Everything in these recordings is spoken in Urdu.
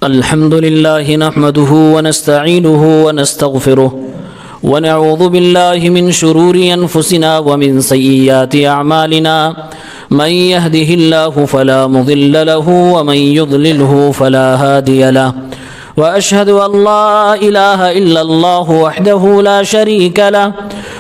الحمد لله نحمده ونستعينه ونستغفره ونعوذ بالله من شرور أنفسنا ومن سيئات أعمالنا من يهده الله فلا مضل له ومن يضلله فلا هادي له وأشهد أن لا إله إلا الله وحده لا شريك له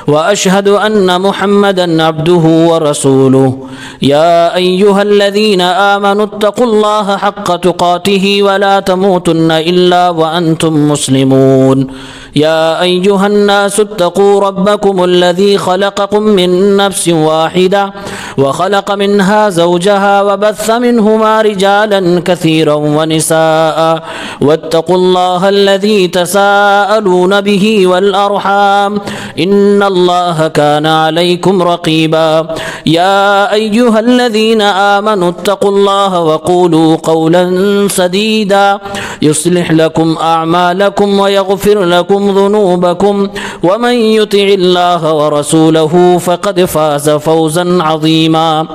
وأشهد أن محمدا عبده ورسوله يا أيها الذين آمنوا اتقوا الله حق تقاته ولا تموتن إلا وأنتم مسلمون يا أيها الناس اتقوا ربكم الذي خلقكم من نفس واحدة وخلق منها زوجها وبث منهما رجالا كثيرا ونساء واتقوا الله الذي تساءلون به والأرحام إن الله كان عليكم رقيبا يا أيها الذين آمنوا اتقوا الله وقولوا قولا سديدا يصلح لكم أعمالكم ويغفر لكم ذنوبكم ومن يطع الله ورسوله فقد فاز فوزا عظيما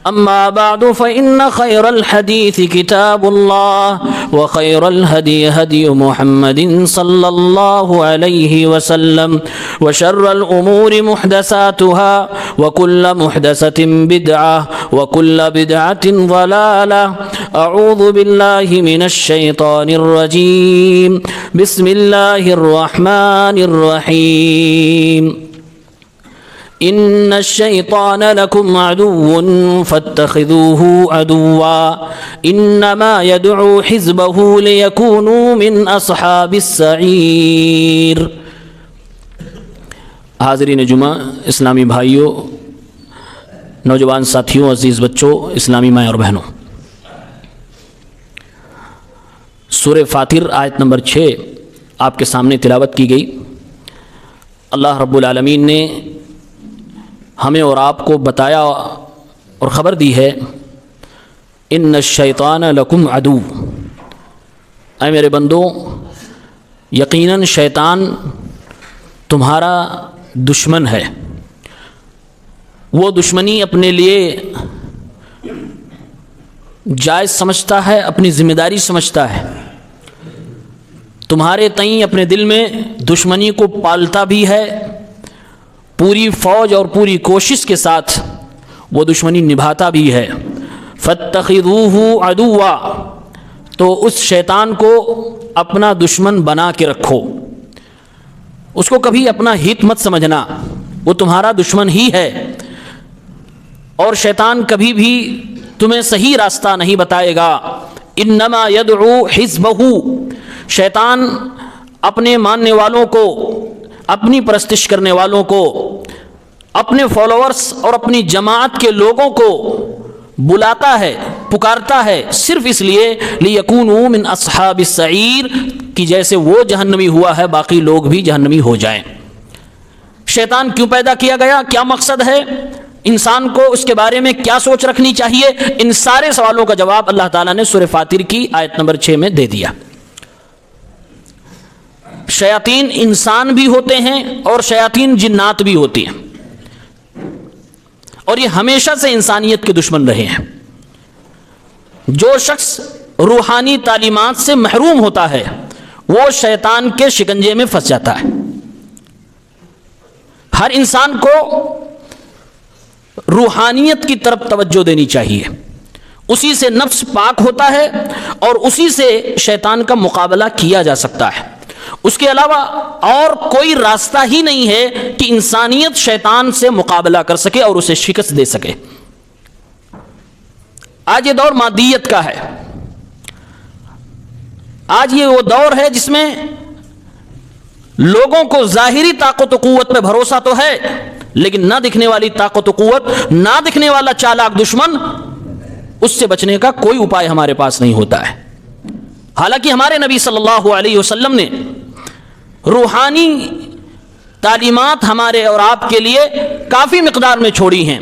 أما بعد فإن خير الحديث كتاب الله وخير الهدي هدي محمد صلى الله عليه وسلم وشر الأمور محدثاتها وكل محدثة بدعة وكل بدعة ضلالة أعوذ بالله من الشيطان الرجيم بسم الله الرحمن الرحيم إن الشيطان لكم عدو فاتخذوه عدوا إنما يدعو حزبه ليكونوا من أصحاب السعير. حاضرین جمعہ، اسلامی بھائیوں، نوجوان ساتھیوں، عزیز بچوں، اسلامی مائیں اور بہنوں، سورہ فاطر آیت نمبر 6 آپ کے سامنے تلاوت کی گئی. اللہ رب العالمین نے ہمیں اور آپ کو بتایا اور خبر دی ہے، ان الشیطان لکم عدو، اے میرے بندو، یقیناً شیطان تمہارا دشمن ہے. وہ دشمنی اپنے لیے جائز سمجھتا ہے، اپنی ذمہ داری سمجھتا ہے. تمہارے تئیں اپنے دل میں دشمنی کو پالتا بھی ہے، پوری فوج اور پوری کوشش کے ساتھ وہ دشمنی نبھاتا بھی ہے. فاتخذوہ عدوا، تو اس شیطان کو اپنا دشمن بنا کے رکھو، اس کو کبھی اپنا ہت مت سمجھنا، وہ تمہارا دشمن ہی ہے. اور شیطان کبھی بھی تمہیں صحیح راستہ نہیں بتائے گا. انما یدعو حزبہ، شیطان اپنے ماننے والوں کو، اپنی پرستش کرنے والوں کو، اپنے فالوورز اور اپنی جماعت کے لوگوں کو بلاتا ہے، پکارتا ہے، صرف اس لیے لیکونوا من اصحاب السعیر، کہ جیسے وہ جہنمی ہوا ہے باقی لوگ بھی جہنمی ہو جائیں. شیطان کیوں پیدا کیا گیا؟ کیا مقصد ہے؟ انسان کو اس کے بارے میں کیا سوچ رکھنی چاہیے؟ ان سارے سوالوں کا جواب اللہ تعالیٰ نے سورہ فاطر کی آیت نمبر 6 میں دے دیا. شیاطین انسان بھی ہوتے ہیں اور شیاطین جنات بھی ہوتی ہیں، اور یہ ہمیشہ سے انسانیت کے دشمن رہے ہیں. جو شخص روحانی تعلیمات سے محروم ہوتا ہے وہ شیطان کے شکنجے میں پھنس جاتا ہے. ہر انسان کو روحانیت کی طرف توجہ دینی چاہیے، اسی سے نفس پاک ہوتا ہے اور اسی سے شیطان کا مقابلہ کیا جا سکتا ہے. اس کے علاوہ اور کوئی راستہ ہی نہیں ہے کہ انسانیت شیطان سے مقابلہ کر سکے اور اسے شکست دے سکے. آج یہ دور مادیت کا ہے، آج یہ وہ دور ہے جس میں لوگوں کو ظاہری طاقت و قوت پہ بھروسہ تو ہے، لیکن نہ دکھنے والی طاقت و قوت، نہ دکھنے والا چالاک دشمن، اس سے بچنے کا کوئی اپائے ہمارے پاس نہیں ہوتا ہے. حالانکہ ہمارے نبی صلی اللہ علیہ وسلم نے روحانی تعلیمات ہمارے اور آپ کے لیے کافی مقدار میں چھوڑی ہیں،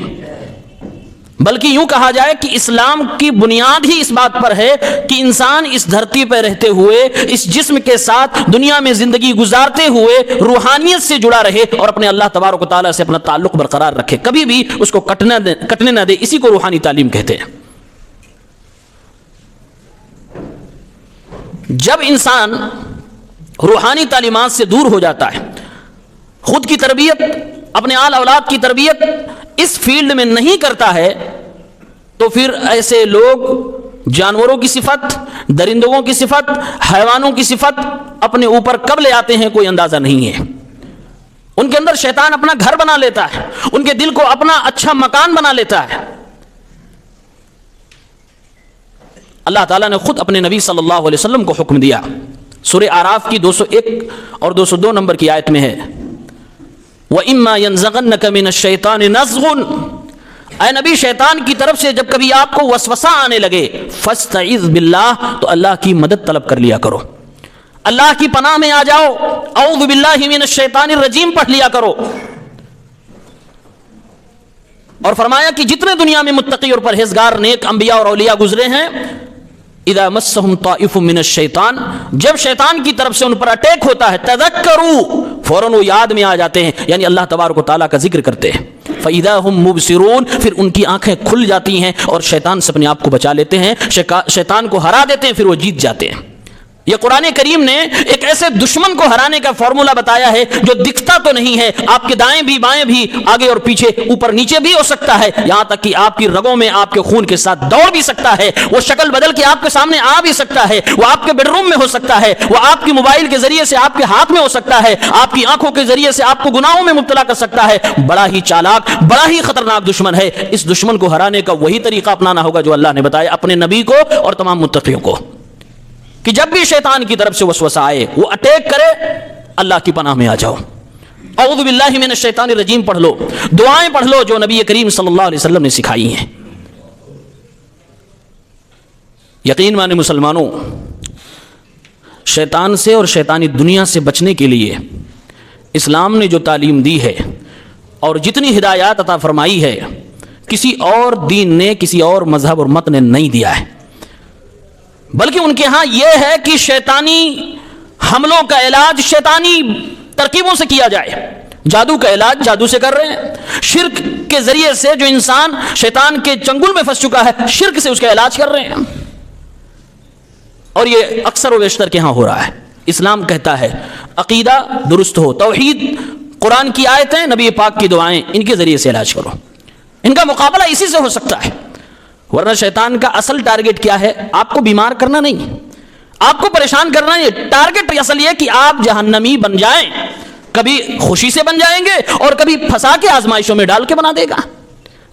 بلکہ یوں کہا جائے کہ اسلام کی بنیاد ہی اس بات پر ہے کہ انسان اس دھرتی پر رہتے ہوئے، اس جسم کے ساتھ دنیا میں زندگی گزارتے ہوئے روحانیت سے جڑا رہے اور اپنے اللہ تبارک و تعالیٰ سے اپنا تعلق برقرار رکھے، کبھی بھی اس کو کٹنے نہ دے. اسی کو روحانی تعلیم کہتے ہیں. جب انسان روحانی تعلیمات سے دور ہو جاتا ہے، خود کی تربیت، اپنے آل اولاد کی تربیت اس فیلڈ میں نہیں کرتا ہے، تو پھر ایسے لوگ جانوروں کی صفت، درندوں کی صفت، حیوانوں کی صفت اپنے اوپر کب لے آتے ہیں کوئی اندازہ نہیں ہے۔ ان کے اندر شیطان اپنا گھر بنا لیتا ہے، ان کے دل کو اپنا اچھا مکان بنا لیتا ہے۔ اللہ تعالیٰ نے خود اپنے نبی صلی اللہ علیہ وسلم کو حکم دیا، سورہ اعراف کی 201 اور 202 نمبر کی آیت میں ہے، وَإِمَّا يَنزَغَنَّكَ مِنَ الشَّيْطَانِ نَزْغٌ، اے نبی شیطان کی طرف سے جب کبھی آپ کو وسوسہ آنے لگے فَاسْتَعِذْ بِاللَّهِ، تو اللہ کی مدد طلب کر لیا کرو، اللہ کی پناہ میں آ جاؤ، اعوذ باللہ من الشیطان الرجیم پڑھ لیا کرو۔ اور فرمایا کہ جتنے دنیا میں متقی اور پرہیزگار نیک انبیاء اور اولیاء گزرے ہیں، اذا مسهم طائف من الشیطان، جب شیطان کی طرف سے ان پر اٹیک ہوتا ہے، تذکروا، فوراً وہ یاد میں آ جاتے ہیں، یعنی اللہ تبارک و تعالیٰ کا ذکر کرتے ہیں، فاذا هم مبصرون، پھر ان کی آنکھیں کھل جاتی ہیں اور شیطان سے اپنے آپ کو بچا لیتے ہیں، شیطان کو ہرا دیتے ہیں، پھر وہ جیت جاتے ہیں۔ یہ قرآن کریم نے ایک ایسے دشمن کو ہرانے کا فارمولہ بتایا ہے جو دکھتا تو نہیں ہے، آپ کے دائیں بھی بائیں بھی، آگے اور پیچھے، اوپر نیچے بھی ہو سکتا ہے، یہاں تک کہ آپ کی رگوں میں آپ کے خون کے ساتھ دوڑ بھی سکتا ہے، وہ شکل بدل کے آپ کے سامنے آ بھی سکتا ہے، وہ آپ کے بیڈ روم میں ہو سکتا ہے، وہ آپ کی موبائل کے ذریعے سے آپ کے ہاتھ میں ہو سکتا ہے، آپ کی آنکھوں کے ذریعے سے آپ کو گناہوں میں مبتلا کر سکتا ہے۔ بڑا ہی چالاک، بڑا ہی خطرناک دشمن ہے۔ اس دشمن کو ہرانے کا وہی طریقہ اپنانا ہوگا جو اللہ نے بتایا اپنے نبی کو اور تمام متقیوں کو، کہ جب بھی شیطان کی طرف سے وسوسہ آئے، وہ اٹیک کرے، اللہ کی پناہ میں آ جاؤ، اعوذ باللہ من الشیطان الرجیم پڑھ لو، دعائیں پڑھ لو جو نبی کریم صلی اللہ علیہ وسلم نے سکھائی ہیں۔ یقین مانے مسلمانوں، شیطان سے اور شیطانی دنیا سے بچنے کے لیے اسلام نے جو تعلیم دی ہے اور جتنی ہدایات عطا فرمائی ہے، کسی اور دین نے، کسی اور مذہب اور مت نے نہیں دیا ہے، بلکہ ان کے ہاں یہ ہے کہ شیطانی حملوں کا علاج شیطانی ترکیبوں سے کیا جائے۔ جادو کا علاج جادو سے کر رہے ہیں، شرک کے ذریعے سے جو انسان شیطان کے چنگل میں پھنس چکا ہے، شرک سے اس کا علاج کر رہے ہیں، اور یہ اکثر و بیشتر کے ہاں ہو رہا ہے۔ اسلام کہتا ہے عقیدہ درست ہو، توحید، قرآن کی آیتیں، نبی پاک کی دعائیں، ان کے ذریعے سے علاج کرو، ان کا مقابلہ اسی سے ہو سکتا ہے۔ ورنہ شیطان کا اصل ٹارگٹ کیا ہے؟ آپ کو بیمار کرنا نہیں، آپ کو پریشان کرنا نہیں، ٹارگٹ اصل یہ کہ آپ جہنمی بن جائیں، کبھی خوشی سے بن جائیں گے اور کبھی پھنسا کے آزمائشوں میں ڈال کے بنا دے گا،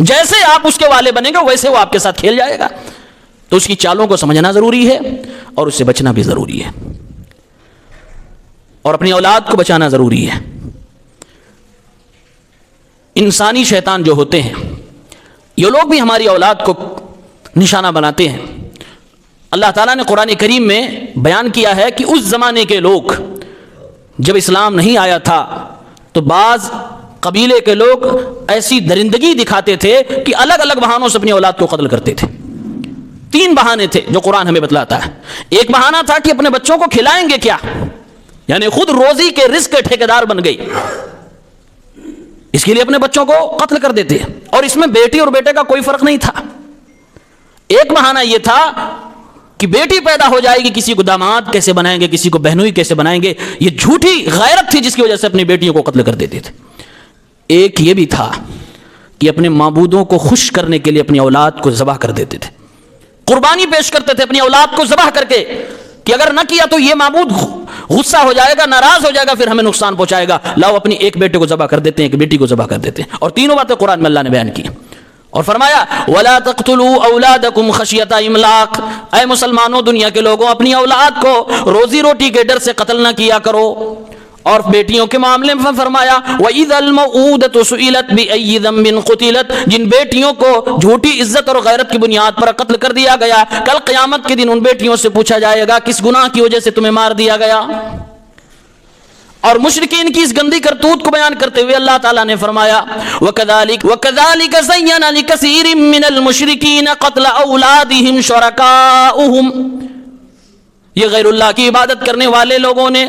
جیسے آپ اس کے والے بنیں گے ویسے وہ آپ کے ساتھ کھیل جائے گا۔ تو اس کی چالوں کو سمجھنا ضروری ہے اور اس سے بچنا بھی ضروری ہے، اور اپنی اولاد کو بچانا ضروری ہے۔ انسانی شیطان جو ہوتے ہیں، یہ لوگ بھی ہماری اولاد کو نشانہ بناتے ہیں۔ اللہ تعالیٰ نے قرآن کریم میں بیان کیا ہے کہ اس زمانے کے لوگ، جب اسلام نہیں آیا تھا تو بعض قبیلے کے لوگ ایسی درندگی دکھاتے تھے کہ الگ الگ بہانوں سے اپنی اولاد کو قتل کرتے تھے۔ 3 بہانے تھے جو قرآن ہمیں بتلاتا ہے۔ ایک بہانہ تھا کہ اپنے بچوں کو کھلائیں گے کیا، یعنی خود روزی کے رزق کے ٹھیکیدار بن گئی، اس کے لیے اپنے بچوں کو قتل کر دیتے، اور اس میں بیٹی اور بیٹے کا کوئی فرق نہیں تھا۔ ایک بہانہ یہ تھا کہ بیٹی پیدا ہو جائے گی، کسی کو داماد کیسے بنائیں گے، کسی کو بہنوئی کیسے بنائیں گے، یہ جھوٹی غیرت تھی جس کی وجہ سے اپنی بیٹیوں کو قتل کر دیتے تھے۔ ایک یہ بھی تھا کہ اپنے معبودوں کو خوش کرنے کے لیے اپنی اولاد کو ذبح کر دیتے تھے، قربانی پیش کرتے تھے اپنی اولاد کو ذبح کر کے، کہ اگر نہ کیا تو یہ معبود غصہ ہو جائے گا، ناراض ہو جائے گا، پھر ہمیں نقصان پہنچائے گا، لاؤ اپنی ایک بیٹے کو ذبح کر دیتے ہیں، ایک بیٹی کو ذبح کر دیتے ہیں۔ اور تینوں باتیں قرآن میں اللہ نے بیان کی اور فرمایا وَلَا تَقْتُلُوا أَوْلَادَكُمْ خَشْيَةَ إِمْلَاقٍ، اے مسلمانوں، دنیا کے لوگوں، اپنی اولاد کو روزی روٹی کے ڈر سے قتل نہ کیا کرو۔ اور بیٹیوں کے معاملے میں فرمایا وَإِذَا الْمَوْءُودَةُ سُئِلَتْ بِأَيِّ ذَنبٍ قُتِلَتْ، جن بیٹیوں کو جھوٹی عزت اور غیرت کی بنیاد پر قتل کر دیا گیا، کل قیامت کے دن ان بیٹیوں سے پوچھا جائے گا کس گناہ کی وجہ سے تمہیں مار دیا گیا۔ اور مشرکین کی اس گندی کرتوت کو بیان کرتے ہوئے اللہ تعالیٰ نے فرمایا وَكَذَلِكَ زَيَّنَ لِكَثِيرٍ مِّنَ الْمُشْرِكِينَ قَتْلَ أَوْلَادِهِمْ شُرَكَاؤُهُمْ، یہ غیر اللہ کی عبادت کرنے والے لوگوں نے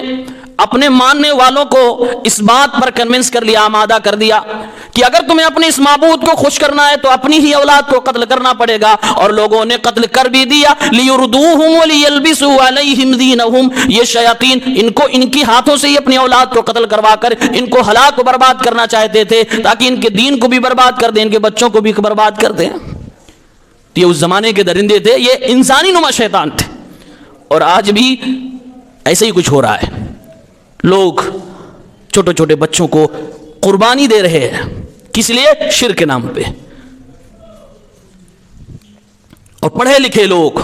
اپنے ماننے والوں کو اس بات پر کنونس کر لیا، آمادہ کر دیا کہ اگر تمہیں اپنے اس معبود کو خوش کرنا ہے تو اپنی ہی اولاد کو قتل کرنا پڑے گا، اور لوگوں نے قتل کر بھی دیا۔ لیردوہم ولیلبسوا علیہم دینہم، یہ شیاطین ان کو ان کی ہاتھوں سے ہی اپنی اولاد کو قتل کروا کر ان کو ہلاک و برباد کرنا چاہتے تھے، تاکہ ان کے دین کو بھی برباد کر دیں، ان کے بچوں کو بھی برباد کر دیں۔ یہ اس زمانے کے درندے تھے، یہ انسانی نما شیطان تھے، اور آج بھی ایسے ہی کچھ ہو رہا ہے۔ لوگ چھوٹے چھوٹے بچوں کو قربانی دے رہے ہیں، کس لیے؟ شرک کے نام پہ۔ اور پڑھے لکھے لوگ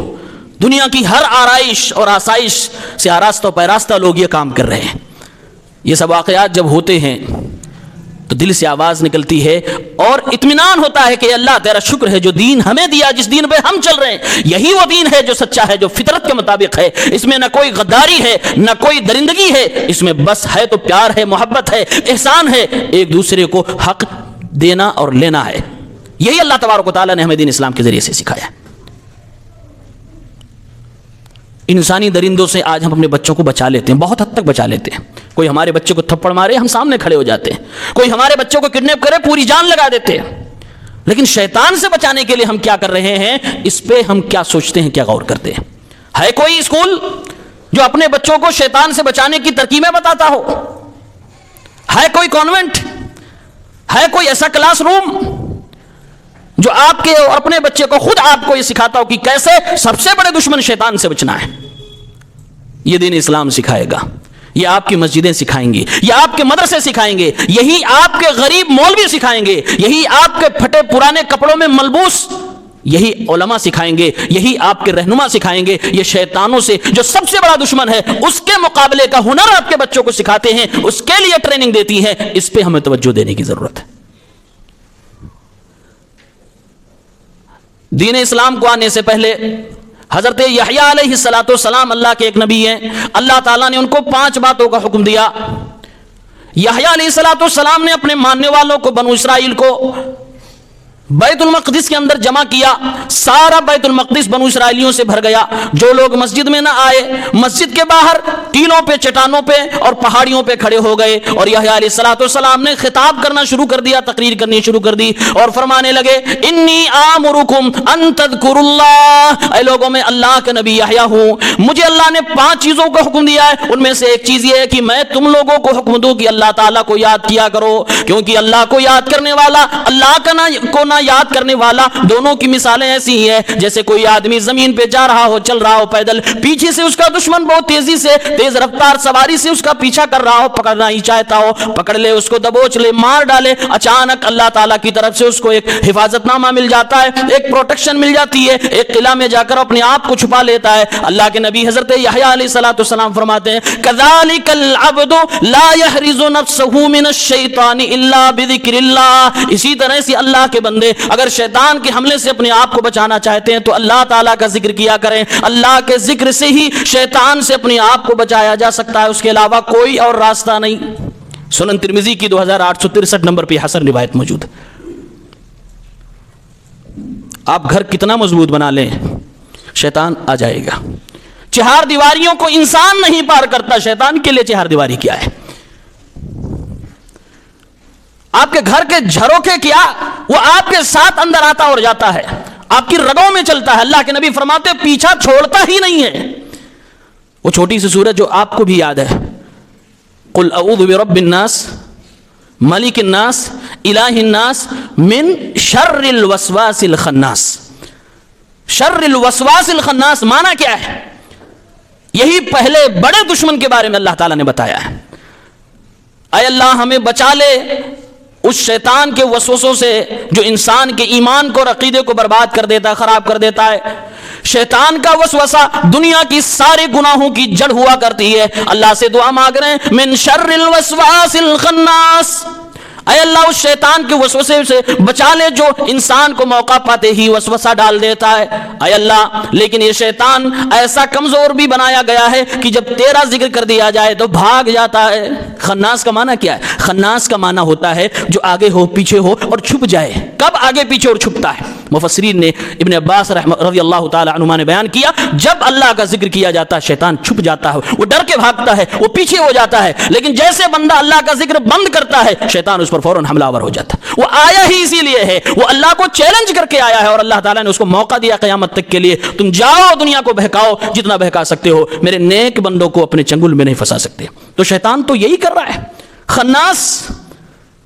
دنیا کی ہر آرائش اور آسائش سے آراستہ و پیراستہ لوگ یہ کام کر رہے ہیں۔ یہ سب واقعات جب ہوتے ہیں تو دل سے آواز نکلتی ہے اور اطمینان ہوتا ہے کہ اللہ تیرا شکر ہے جو دین ہمیں دیا، جس دین پہ ہم چل رہے ہیں یہی وہ دین ہے جو سچا ہے، جو فطرت کے مطابق ہے۔ اس میں نہ کوئی غداری ہے، نہ کوئی درندگی ہے، اس میں بس ہے تو پیار ہے، محبت ہے، احسان ہے، ایک دوسرے کو حق دینا اور لینا ہے۔ یہی اللہ تبارک و تعالیٰ نے ہمیں دین اسلام کے ذریعے سے سکھایا۔ انسانی درندوں سے آج ہم اپنے بچوں کو بچا لیتے ہیں، بہت حد تک بچا لیتے ہیں۔ کوئی ہمارے بچے کو تھپڑ مارے ہم سامنے کھڑے ہو جاتے ہیں، کوئی ہمارے بچوں کو کڈنیپ کرے پوری جان لگا دیتے ہیں۔ لیکن شیطان سے بچانے کے لیے ہم کیا کر رہے ہیں، اس پہ ہم کیا سوچتے ہیں، کیا غور کرتے ہیں؟ ہے کوئی اسکول جو اپنے بچوں کو شیطان سے بچانے کی ترکیبیں بتاتا ہو؟ ہے کوئی کانوینٹ؟ ہے کوئی ایسا کلاس روم جو آپ کے اور اپنے بچے کو خود آپ کو یہ سکھاتا ہو کہ کیسے سب سے بڑے دشمن شیطان سے بچنا ہے؟ یہ دین اسلام سکھائے گا، یہ آپ کی مسجدیں سکھائیں گی، یہ آپ کے مدرسے سکھائیں گے، یہی آپ کے غریب مولوی سکھائیں گے، یہی آپ کے پھٹے پرانے کپڑوں میں ملبوس یہی علماء سکھائیں گے، یہی آپ کے رہنما سکھائیں گے۔ یہ شیطانوں سے جو سب سے بڑا دشمن ہے اس کے مقابلے کا ہنر آپ کے بچوں کو سکھاتے ہیں، اس کے لیے ٹریننگ دیتی ہے۔ اس پہ ہمیں توجہ دینے کی ضرورت ہے۔ دین اسلام کو آنے سے پہلے حضرت یحییٰ علیہ السلام اللہ کے ایک نبی ہیں، اللہ تعالیٰ نے ان کو 5 باتوں کا حکم دیا۔ یحییٰ علیہ السلام نے اپنے ماننے والوں کو، بنو اسرائیل کو، بیت المقدس کے اندر جمع کیا۔ سارا بیت المقدس بنو اسرائیلیوں سے بھر گیا۔ جو لوگ مسجد میں نہ آئے، مسجد کے باہر ٹیلوں پہ، چٹانوں پہ اور پہاڑیوں پہ کھڑے ہو گئے، اور یحییٰ علیہ السلام نے خطاب کرنا شروع کر دیا، تقریر کرنی شروع کر دی، اور فرمانے لگے انی آمرکم ان تذکروا اللہ، اے لوگوں میں اللہ کے نبی یحییٰ ہوں، مجھے اللہ نے 5 چیزوں کا حکم دیا ہے، ان میں سے ایک چیز یہ ہے کہ میں تم لوگوں کو حکم دوں کہ اللہ تعالیٰ کو یاد کیا کرو، کیونکہ اللہ کو یاد کرنے والا، اللہ کو نہ یاد کرنے والا، دونوں کی مثالیں ایسی ہی ہیں جیسے کوئی آدمی زمین پہ جا رہا ہو، چل رہا ہو پیدل، پیچھے سے اس کا دشمن بہت تیزی سے، تیز رفتار سواری سے اس کا پیچھا کر رہا ہو، پکڑنا ہی چاہتا ہو، پکڑ لے اس کو، دبوچ لے، مار ڈالے، اچانک اللہ تعالیٰ کی طرف سے اس کو ایک حفاظت نامہ مل جاتا ہے، ایک پروٹیکشن مل جاتی ہے، ایک قلعہ میں جا کر اپنے آپ کو چھپا لیتا ہے۔ اللہ کے نبی حضرت یحییٰ علیہ السلام فرماتے ہیں کذالک العبد لا يحرز نفسه من الشیطان الا بذکر اللہ، اسی طرح سے اللہ کے بندے اگر شیطان کے حملے سے اپنے آپ کو بچانا چاہتے ہیں تو اللہ تعالیٰ کا ذکر کیا کریں۔ اللہ کے ذکر سے ہی شیطان سے اپنے آپ کو بچایا جا سکتا ہے، اس کے علاوہ کوئی اور راستہ نہیں۔ سنن ترمذی کی 2863 نمبر پہ حسن روایت موجود ہے۔ آپ گھر کتنا مضبوط بنا لیں، شیطان آ جائے گا۔ 4 دیواریوں کو انسان نہیں پار کرتا، شیطان کے لیے 4 دیواری کیا ہے؟ آپ کے گھر کے جھروکے کیا، وہ آپ کے ساتھ اندر آتا اور جاتا ہے، آپ کی رگوں میں چلتا ہے۔ اللہ کے نبی فرماتے پیچھا چھوڑتا ہی نہیں ہے۔ وہ چھوٹی سی سورت جو آپ کو بھی یاد ہے، قل اعوذ برب الناس ملک الناس الہ الناس من شر الوسواس الخناس۔ شر الوسواس الخناس معنی کیا ہے؟ یہی پہلے بڑے دشمن کے بارے میں اللہ تعالیٰ نے بتایا ہے۔ اے اللہ ہمیں بچا لے اس شیطان کے وسوسوں سے جو انسان کے ایمان کو اور عقیدے کو برباد کر دیتا ہے، خراب کر دیتا ہے۔ شیطان کا وسوسہ دنیا کی سارے گناہوں کی جڑ ہوا کرتی ہے۔ اللہ سے دعا مانگ رہے ہیں من شر الوسواس الخناس، اے اللہ اس شیطان کے وسوسے سے بچا لے جو انسان کو موقع پاتے ہی وسوسہ ڈال دیتا ہے۔ اے اللہ لیکن یہ شیطان ایسا کمزور بھی بنایا گیا ہے کہ جب تیرا ذکر کر دیا جائے تو بھاگ جاتا ہے۔ خناس کا معنی کیا ہے؟ خناس کا معنی ہوتا ہے جو آگے ہو، پیچھے ہو اور چھپ جائے۔ کب آگے پیچھے اور چھپتا ہے؟ مفسرین نے ابن عباس رضی اللہ تعالی عنہما نے بیان کیا جب اللہ کا ذکر کیا جاتا ہے شیطان چھپ جاتا ہے, وہ ڈر کے بھاگتا ہے, وہ پیچھے ہو جاتا ہے, لیکن جیسے بندہ اللہ کا ذکر بند کرتا ہے شیطان اس پر فوراً حملہ آور ہو جاتا ہے. وہ آیا ہی اسی لیے ہے, وہ اللہ کو چیلنج کر کے آیا ہے اور اللہ تعالیٰ نے اس کو موقع دیا قیامت تک کے لیے, تم جاؤ دنیا کو بہکاؤ جتنا بہکا سکتے ہو, میرے نیک بندوں کو اپنے چنگل میں نہیں پھنسا سکتے. تو شیطان تو یہی کر رہا ہے. خناس,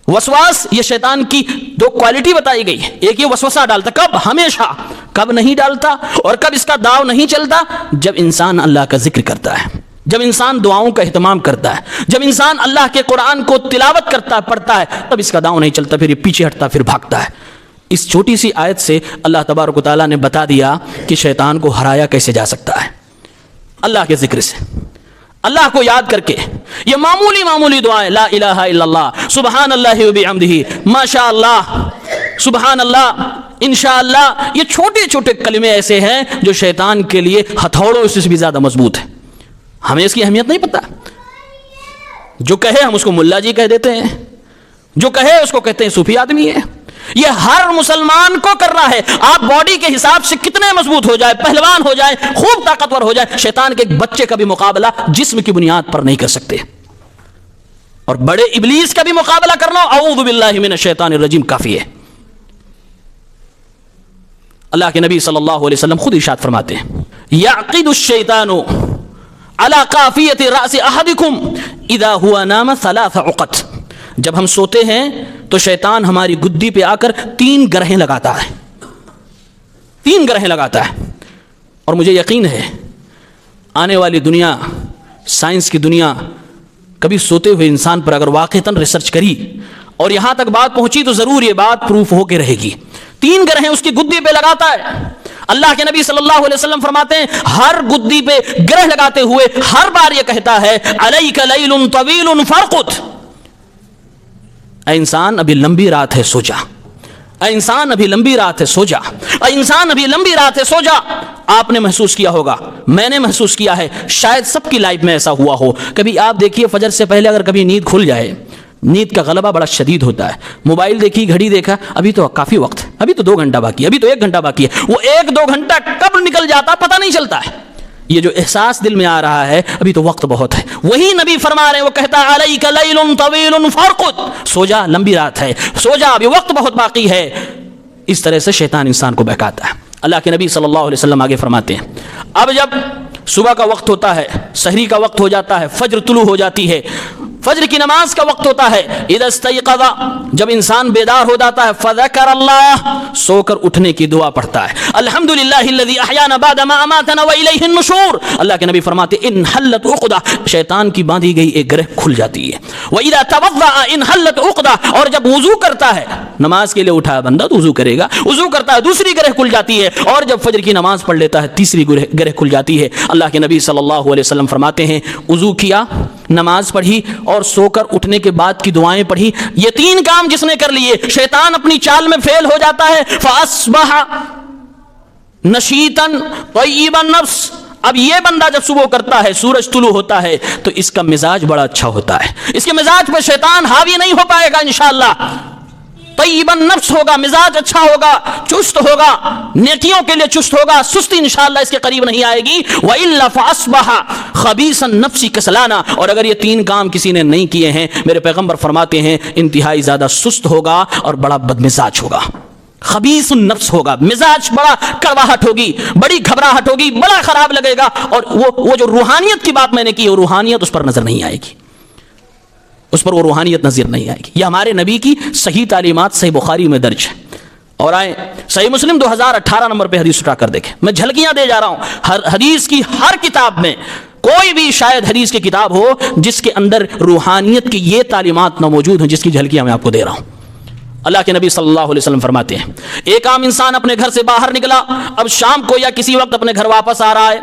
وسواس, یہ شیطان کی دو کوالٹی بتائی گئی ہے. ایک یہ وسوسہ ڈالتا, کب؟ ہمیشہ. کب نہیں ڈالتا اور کب اس کا داؤ نہیں چلتا؟ جب انسان اللہ کا ذکر کرتا ہے, جب انسان دعاؤں کا اہتمام کرتا ہے, جب انسان اللہ کے قرآن کو تلاوت کرتا ہے, پڑھتا ہے, تب اس کا داؤ نہیں چلتا, پھر یہ پیچھے ہٹتا, پھر بھاگتا ہے. اس چھوٹی سی آیت سے اللہ تبارک و تعالیٰ نے بتا دیا کہ شیطان کو ہرایا کیسے جا سکتا ہے. اللہ کے ذکر سے, اللہ کو یاد کر کے. یہ معمولی دعائیں, لا الہ الا اللہ, سبحان اللہ و بحمدہ, ماشاء اللہ, سبحان اللہ, انشاءاللہ, یہ چھوٹے چھوٹے کلمے ایسے ہیں جو شیطان کے لیے ہتھوڑوں سے بھی زیادہ مضبوط ہیں. ہمیں اس کی اہمیت نہیں پتہ. جو کہے ہم اس کو ملا جی کہہ دیتے ہیں, جو کہے اس کو کہتے ہیں صوفی آدمی ہے. یہ ہر مسلمان کو کر رہا ہے. آپ باڈی کے حساب سے کتنے مضبوط ہو جائے, پہلوان ہو جائے, خوب طاقتور ہو جائے, شیطان کے ایک بچے کا بھی مقابلہ جسم کی بنیاد پر نہیں کر سکتے. اور بڑے ابلیس کا بھی مقابلہ کر لو, اعوذ باللہ من الشیطان الرجیم, کافی ہے. اللہ کے نبی صلی اللہ علیہ وسلم خود ارشاد فرماتے ہیں, یعقد الشیطان علی قافیۃ رأس احدکم اذا هو نام 3 عقد. جب ہم سوتے ہیں تو شیطان ہماری گدی پہ آ کر 3 گرہیں لگاتا ہے, 3 گرہیں لگاتا ہے. اور مجھے یقین ہے آنے والی دنیا, سائنس کی دنیا, کبھی سوتے ہوئے انسان پر اگر واقعتاً ریسرچ کری اور یہاں تک بات پہنچی تو ضرور یہ بات پروف ہو کے رہے گی. 3 گرہیں اس کی گدی پہ لگاتا ہے. اللہ کے نبی صلی اللہ علیہ وسلم فرماتے ہیں ہر گدی پہ گرہ لگاتے ہوئے ہر بار یہ کہتا ہے علیک لیل طویل فارقد. اے انسان ابھی لمبی رات ہے, سو جا. اے انسان ابھی لمبی رات ہے, سو جا. اے انسان ابھی لمبی رات ہے, سو جا. آپ نے محسوس کیا ہوگا, میں نے محسوس کیا ہے, شاید سب کی لائف میں ایسا ہوا ہو. کبھی آپ دیکھیے فجر سے پہلے اگر کبھی نیند کھل جائے, نیند کا غلبہ بڑا شدید ہوتا ہے. موبائل دیکھی, گھڑی دیکھا, ابھی تو کافی وقت ہے, ابھی تو 2 گھنٹہ باقی ہے, ابھی تو 1 گھنٹہ باقی ہے. وہ 1-2 گھنٹہ کب نکل جاتا پتہ نہیں چلتا ہے. یہ جو احساس دل میں آ رہا ہے ابھی تو وقت بہت ہے, وہی نبی فرما رہے ہیں, وہ کہتا ہے علیک لیل طویل فارقد, سو جا, لمبی رات ہے, سو جا, ابھی وقت بہت باقی ہے. اس طرح سے شیطان انسان کو بہکاتا ہے. اللہ کے نبی صلی اللہ علیہ وسلم آگے فرماتے ہیں اب جب صبح کا وقت ہوتا ہے, سحری کا وقت ہو جاتا ہے, فجر طلوع ہو جاتی ہے, فجر کی نماز کا وقت ہوتا ہے, اذا استيقظ, جب انسان بیدار ہو جاتا ہے, فذكر اللہ, سو کر اٹھنے کی دعا پڑھتا ہے, الحمدللہ الذی احیانا بعد ما اماتنا والیہ النشور. اللہ کے نبی فرماتے انحلت عقدہ, شیطان کی باندھی گئی ایک گرہ کھل جاتی ہے. واذا توضأ انحلت عقدہ, اور جب وضو کرتا ہے, نماز کے لیے اٹھا ہے بندہ تو وضو کرے گا, وضو کرتا ہے دوسری گرہ کھل جاتی ہے, اور جب فجر کی نماز پڑھ لیتا ہے تیسری گرہ کھل جاتی ہے. اللہ کے نبی صلی اللہ علیہ وسلم فرماتے ہیں وضو کیا, نماز پڑھی اور سو کر اٹھنے کے بعد کی دعائیں پڑھی, یہ 3 کام جس نے کر لیے شیطان اپنی چال میں فیل ہو جاتا ہے. فاصبح نشیطا طیب النفس, اب یہ بندہ جب صبح کرتا ہے, سورج طلوع ہوتا ہے, تو اس کا مزاج بڑا اچھا ہوتا ہے, اس کے مزاج پہ شیطان حاوی نہیں ہو پائے گا انشاءاللہ. طیب النفس ہوگا, مزاج اچھا ہوگا, چست ہوگا, نیکیوں کے لیے چست ہوگا, سستی انشاءاللہ اس کے قریب نہیں آئے گی. وَإِلَّا فَأَصْبَحَ خَبِيثَ النَّفْسِ كَسْلَانًا, اور اگر یہ 3 کام کسی نے نہیں کیے ہیں, میرے پیغمبر فرماتے ہیں انتہائی زیادہ سست ہوگا اور بڑا بدمزاج ہوگا. خبیث النفس ہوگا, مزاج بڑا کڑواہٹ ہوگی, بڑی گھبراہٹ ہوگی, بڑا خراب لگے گا, اور وہ جو روحانیت کی بات میں نے کی, وہ روحانیت اس پر نظر نہیں آئے گی, اس پر وہ روحانیت نظر نہیں آئے گی. یہ ہمارے نبی کی صحیح تعلیمات صحیح بخاری میں درج ہے. اور آئیں صحیح مسلم 2018 نمبر پہ حدیث اٹھا کر دیکھیں. میں جھلکیاں دے جا رہا ہوں, ہر حدیث کی ہر کتاب میں کوئی بھی شاید حدیث کی کتاب ہو جس کے اندر روحانیت کی یہ تعلیمات نہ موجود ہیں جس کی جھلکیاں میں آپ کو دے رہا ہوں. اللہ کے نبی صلی اللہ علیہ وسلم فرماتے ہیں ایک عام انسان اپنے گھر سے باہر نکلا, اب شام کو یا کسی وقت اپنے گھر واپس آ رہا ہے,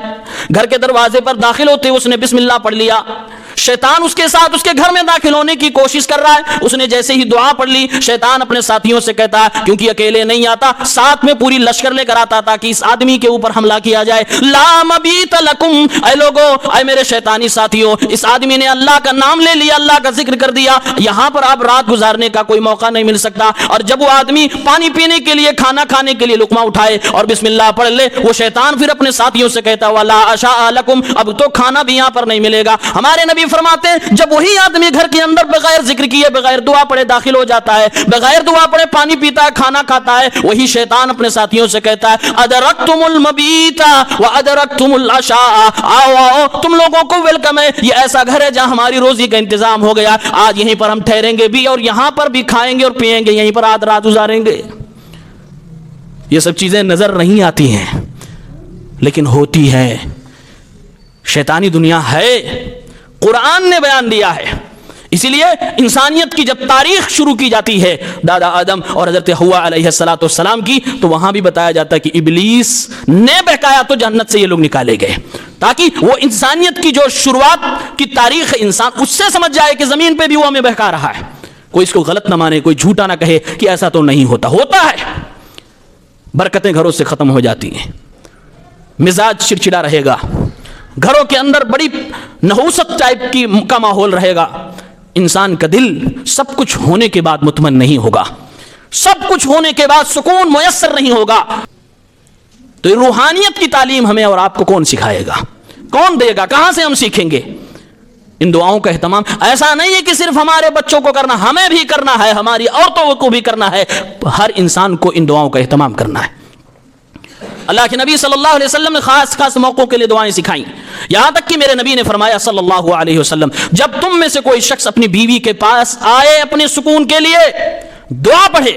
گھر کے دروازے پر داخل ہوتے اس نے بسم اللہ پڑھ لیا, شیطان اس کے ساتھ اس کے گھر میں داخل ہونے کی کوشش کر رہا ہے. اس نے جیسے ہی دعا پڑھ لی, شیطان اپنے ساتھیوں سے کہتا ہے, کیونکہ اکیلے نہیں آتا, ساتھ میں پوری لشکر لے کر آتا تاکہ اس آدمی کے اوپر حملہ کیا جائے. لا مبیت لکم, اے لوگو, اے میرے شیطانی ساتھیوں, اس آدمی نے اللہ کا نام لے لیا, اللہ کا ذکر کر دیا, یہاں پر آپ رات گزارنے کا کوئی موقع نہیں مل سکتا. اور جب وہ آدمی پانی پینے کے لیے, کھانا کھانے کے لیے لقمہ اٹھائے اور بسم اللہ پڑھ لے, وہ شیطان پھر اپنے ساتھیوں سے کہتا ولا عشاء لکم, اب تو کھانا بھی یہاں پر نہیں ملے گا. ہمارے نبی فرماتے ہیں جب وہی آدمی گھر کے اندر بغیر ذکر کیے, بغیر دعا پڑھے داخل ہو جاتا ہے, بغیر دعا پڑھے پانی پیتا ہے, کھانا کھاتا ہے, وہی شیطان اپنے ساتھیوں سے کہتا ہے ادرکتم المبیت وادرکتم العشاء, آؤ آؤ, تم لوگوں کو ویلکم ہے, یہ ایسا گھر ہے جہاں ہماری روزی کا انتظام ہو گیا, آج یہیں پر ہم ٹھہریں گے بھی اور یہاں پر بھی کھائیں گے اور پیئیں گے, یہیں پر آج رات گزاریں گے. یہ سب چیزیں نظر نہیں آتی ہیں لیکن ہوتی ہے. شیطانی دنیا ہے, قرآن نے بیان دیا ہے. اسی لیے انسانیت کی جب تاریخ شروع کی جاتی ہے دادا آدم اور حضرت حوا علیہ السلام کی, تو وہاں بھی بتایا جاتا ہے کہ ابلیس نے بہکایا تو جنت سے یہ لوگ نکالے گئے, تاکہ وہ انسانیت کی جو شروعات کی تاریخ انسان اس سے سمجھ جائے کہ زمین پہ بھی وہ ہمیں بہکا رہا ہے. کوئی اس کو غلط نہ مانے, کوئی جھوٹا نہ کہے کہ ایسا تو نہیں ہوتا, ہوتا ہے. برکتیں گھروں سے ختم ہو جاتی ہیں, مزاج چڑچڑا رہے گا, گھروں کے اندر بڑی نحوست ٹائپ کا ماحول رہے گا. انسان کا دل سب کچھ ہونے کے بعد مطمئن نہیں ہوگا, سب کچھ ہونے کے بعد سکون میسر نہیں ہوگا. تو روحانیت کی تعلیم ہمیں اور آپ کو کون سکھائے گا, کون دے گا, کہاں سے ہم سیکھیں گے؟ ان دعاؤں کا اہتمام ایسا نہیں ہے کہ صرف ہمارے بچوں کو کرنا, ہمیں بھی کرنا ہے, ہماری عورتوں کو بھی کرنا ہے, ہر انسان کو ان دعاؤں کا اہتمام کرنا ہے. اللہ کے نبی صلی اللہ علیہ وسلم نے خاص خاص موقعوں کے لیے دعائیں سکھائیں. یہاں تک کہ میرے نبی نے فرمایا صلی اللہ علیہ وسلم, جب تم میں سے کوئی شخص اپنی بیوی کے پاس آئے اپنے سکون کے لیے, دعا پڑھے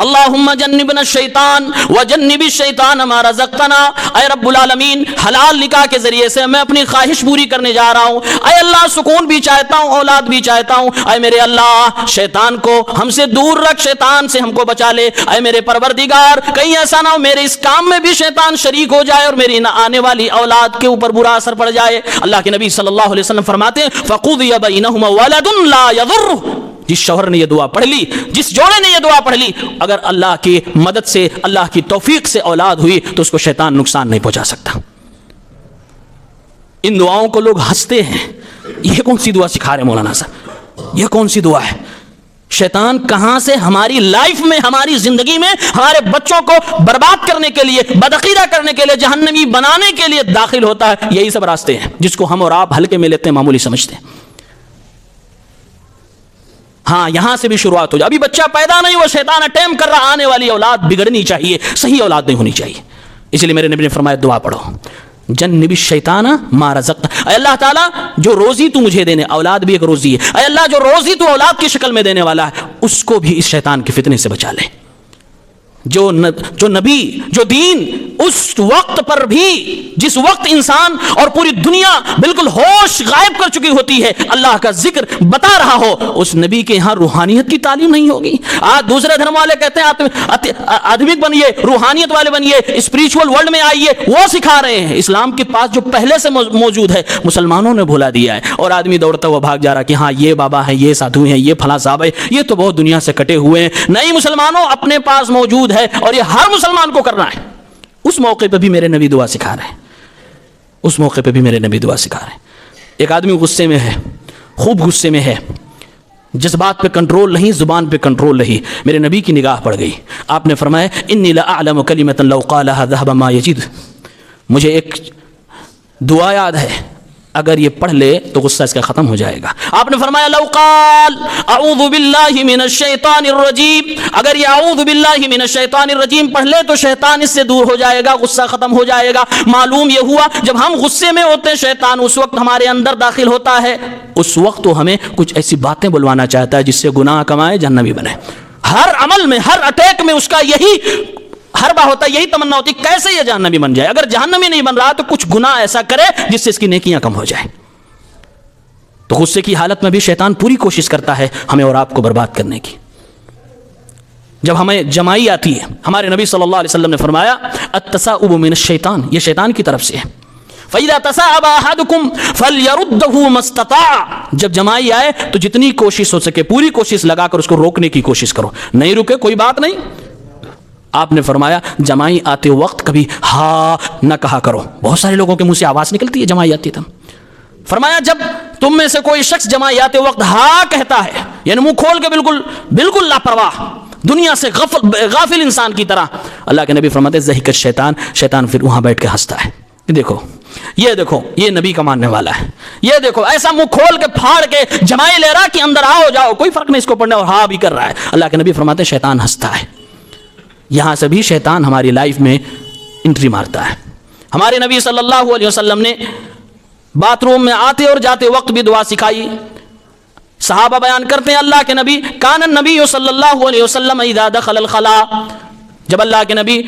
اللہم جنبنا الشیطان وجنب الشیطان ما رزقتنا, اے رب العالمین حلال نکاح کے ذریعے سے میں اپنی خواہش پوری کرنے جا رہا ہوں, اے اللہ سکون بھی چاہتا ہوں, اولاد بھی چاہتا ہوں, اے میرے اللہ شیطان کو ہم سے دور رکھ, شیطان سے ہم کو بچا لے, اے میرے پروردگار کہیں ایسا نہ ہو میرے اس کام میں بھی شیطان شریک ہو جائے اور میری آنے والی اولاد کے اوپر برا اثر پڑ جائے. اللہ کے نبی صلی اللہ علیہ وسلم فرماتے ہیں فقضی بینہما ولد لا یضر, جس شوہر نے یہ دعا پڑھ لی, جس جوڑے نے یہ دعا پڑھ لی, اگر اللہ کی مدد سے, اللہ کی توفیق سے اولاد ہوئی تو اس کو شیطان نقصان نہیں پہنچا سکتا. ان دعاؤں کو لوگ ہنستے ہیں, یہ کون سی دعا سکھا رہے مولانا صاحب, یہ کون سی دعا ہے؟ شیطان کہاں سے ہماری لائف میں, ہماری زندگی میں ہمارے بچوں کو برباد کرنے کے لیے, بدعقیدہ کرنے کے لیے, جہنمی بنانے کے لیے داخل ہوتا ہے. یہی سب راستے ہیں جس کو ہم اور آپ ہلکے میں لیتے ہیں, معمولی سمجھتے ہیں. ہاں یہاں سے بھی شروعات ہو جائے, ابھی بچہ پیدا نہیں ہوا, شیطان اٹیمپ کر رہا, آنے والی اولاد بگڑنی چاہیے, صحیح اولاد نہیں ہونی چاہیے. اس لیے میرے نبی نے فرمایا دعا پڑھو جنب الشیطان ما رزقت, اے اللہ تعالیٰ جو روزی تو مجھے دینے, اولاد بھی ایک روزی ہے, اے اللہ جو روزی تو اولاد کی شکل میں دینے والا ہے اس کو بھی اس شیطان کے فتنے سے بچا لے. جو نبی, جو دین اس وقت پر بھی, جس وقت انسان اور پوری دنیا بالکل ہوش غائب کر چکی ہوتی ہے, اللہ کا ذکر بتا رہا ہو, اس نبی کے یہاں روحانیت کی تعلیم نہیں ہوگی. آج دوسرے دھرم والے کہتے ہیں آدمک بنیے, روحانیت والے بنیے, اسپریچول ورلڈ میں آئیے, وہ سکھا رہے ہیں. اسلام کے پاس جو پہلے سے موجود ہے مسلمانوں نے بھلا دیا ہے, اور آدمی دوڑتا ہوا بھاگ جا رہا کہ ہاں یہ بابا ہے, یہ سادھو ہیں, یہ فلاں صاحب ہے, یہ تو بہت دنیا سے کٹے ہوئے ہیں. نہیں, مسلمانوں اپنے پاس موجود ہے اور یہ ہر مسلمان کو کرنا ہے. اس موقع پہ بھی میرے نبی دعا سکھا رہے ہیں, اس موقع پہ بھی میرے نبی دعا سکھا رہے ہیں. ایک آدمی غصے میں ہے, خوب غصے میں ہے, جذبات پہ کنٹرول نہیں, زبان پہ کنٹرول نہیں. میرے نبی کی نگاہ پڑ گئی, آپ نے فرمایا انی لاعلم کلمۃ لو قالها ذهب ما یجد, مجھے ایک دعا یاد ہے, اگر یہ پڑھ لے تو غصہ اس کا ختم ہو جائے گا. آپ نے فرمایا لو قال اعوذ باللہ من الشیطان الرجیم, اگر یہ اعوذ باللہ من الشیطان الرجیم پڑھ لے تو شیطان اس سے دور ہو جائے گا, غصہ ختم ہو جائے گا. معلوم یہ ہوا جب ہم غصے میں ہوتے ہیں شیطان اس وقت ہمارے اندر داخل ہوتا ہے, اس وقت وہ ہمیں کچھ ایسی باتیں بلوانا چاہتا ہے جس سے گناہ کمائے, جہنمی بنے. ہر عمل میں, ہر اٹیک میں اس کا یہی حربہ ہوتا ہے, یہی تمنا ہوتی ہے کیسے یہ جہنمی بن جائے. اگر جہنمی نہیں بن رہا تو کچھ گناہ ایسا کرے جس سے اس کی نیکیاں کم ہو جائیں. تو غصے کی حالت میں بھی شیطان پوری کوشش کرتا ہے ہمیں اور آپ کو برباد کرنے کی. جب ہمیں جمائی آتی ہے, ہمارے نبی صلی اللہ علیہ وسلم نے فرمایا التثاؤب من الشیطان, یہ شیطان کی طرف سے ہے. فَإِذَا تَثَاءَبَ أَحَدُكُمْ فَلْيَرُدَّهُ مَا اسْتَطَاعَ، جب جمائی آئے تو جتنی کوشش ہو سکے پوری کوشش لگا کر اس کو روکنے کی کوشش کرو، نہیں رکے کوئی بات نہیں۔ آپ نے فرمایا جمائی آتے وقت کبھی ہاں نہ کہا کرو، بہت سارے لوگوں کے منہ سے آواز نکلتی ہے جمائی آتی تم۔ فرمایا جب تم میں سے کوئی شخص جمائی آتے وقت ہاں کہتا ہے، یعنی منہ کھول کے بالکل لاپرواہ، دنیا سے غافل انسان کی طرح، اللہ کے نبی فرماتے ہیں ضحک الشیطان، شیطان پھر وہاں بیٹھ کے ہنستا ہے۔ دیکھو یہ نبی کا ماننے والا ہے، یہ دیکھو ایسا منہ کھول کے پھاڑ کے جمائی لے رہا کہ اندر آؤ جاؤ، کوئی فرق نہیں اس کو پڑھنے، اور ہاں بھی کر رہا ہے۔ اللہ کے نبی فرماتے ہیں شیطان ہنستا ہے۔ یہاں سے بھی شیطان ہماری لائف میں انٹری مارتا ہے۔ ہمارے نبی صلی اللہ علیہ وسلم نے باتھ روم میں آتے اور جاتے وقت بھی دعا سکھائی۔ صحابہ بیان کرتے ہیں اللہ کے نبی کان النبی صلی اللہ علیہ وسلم اذا دخل الخلاء، جب اللہ کے نبی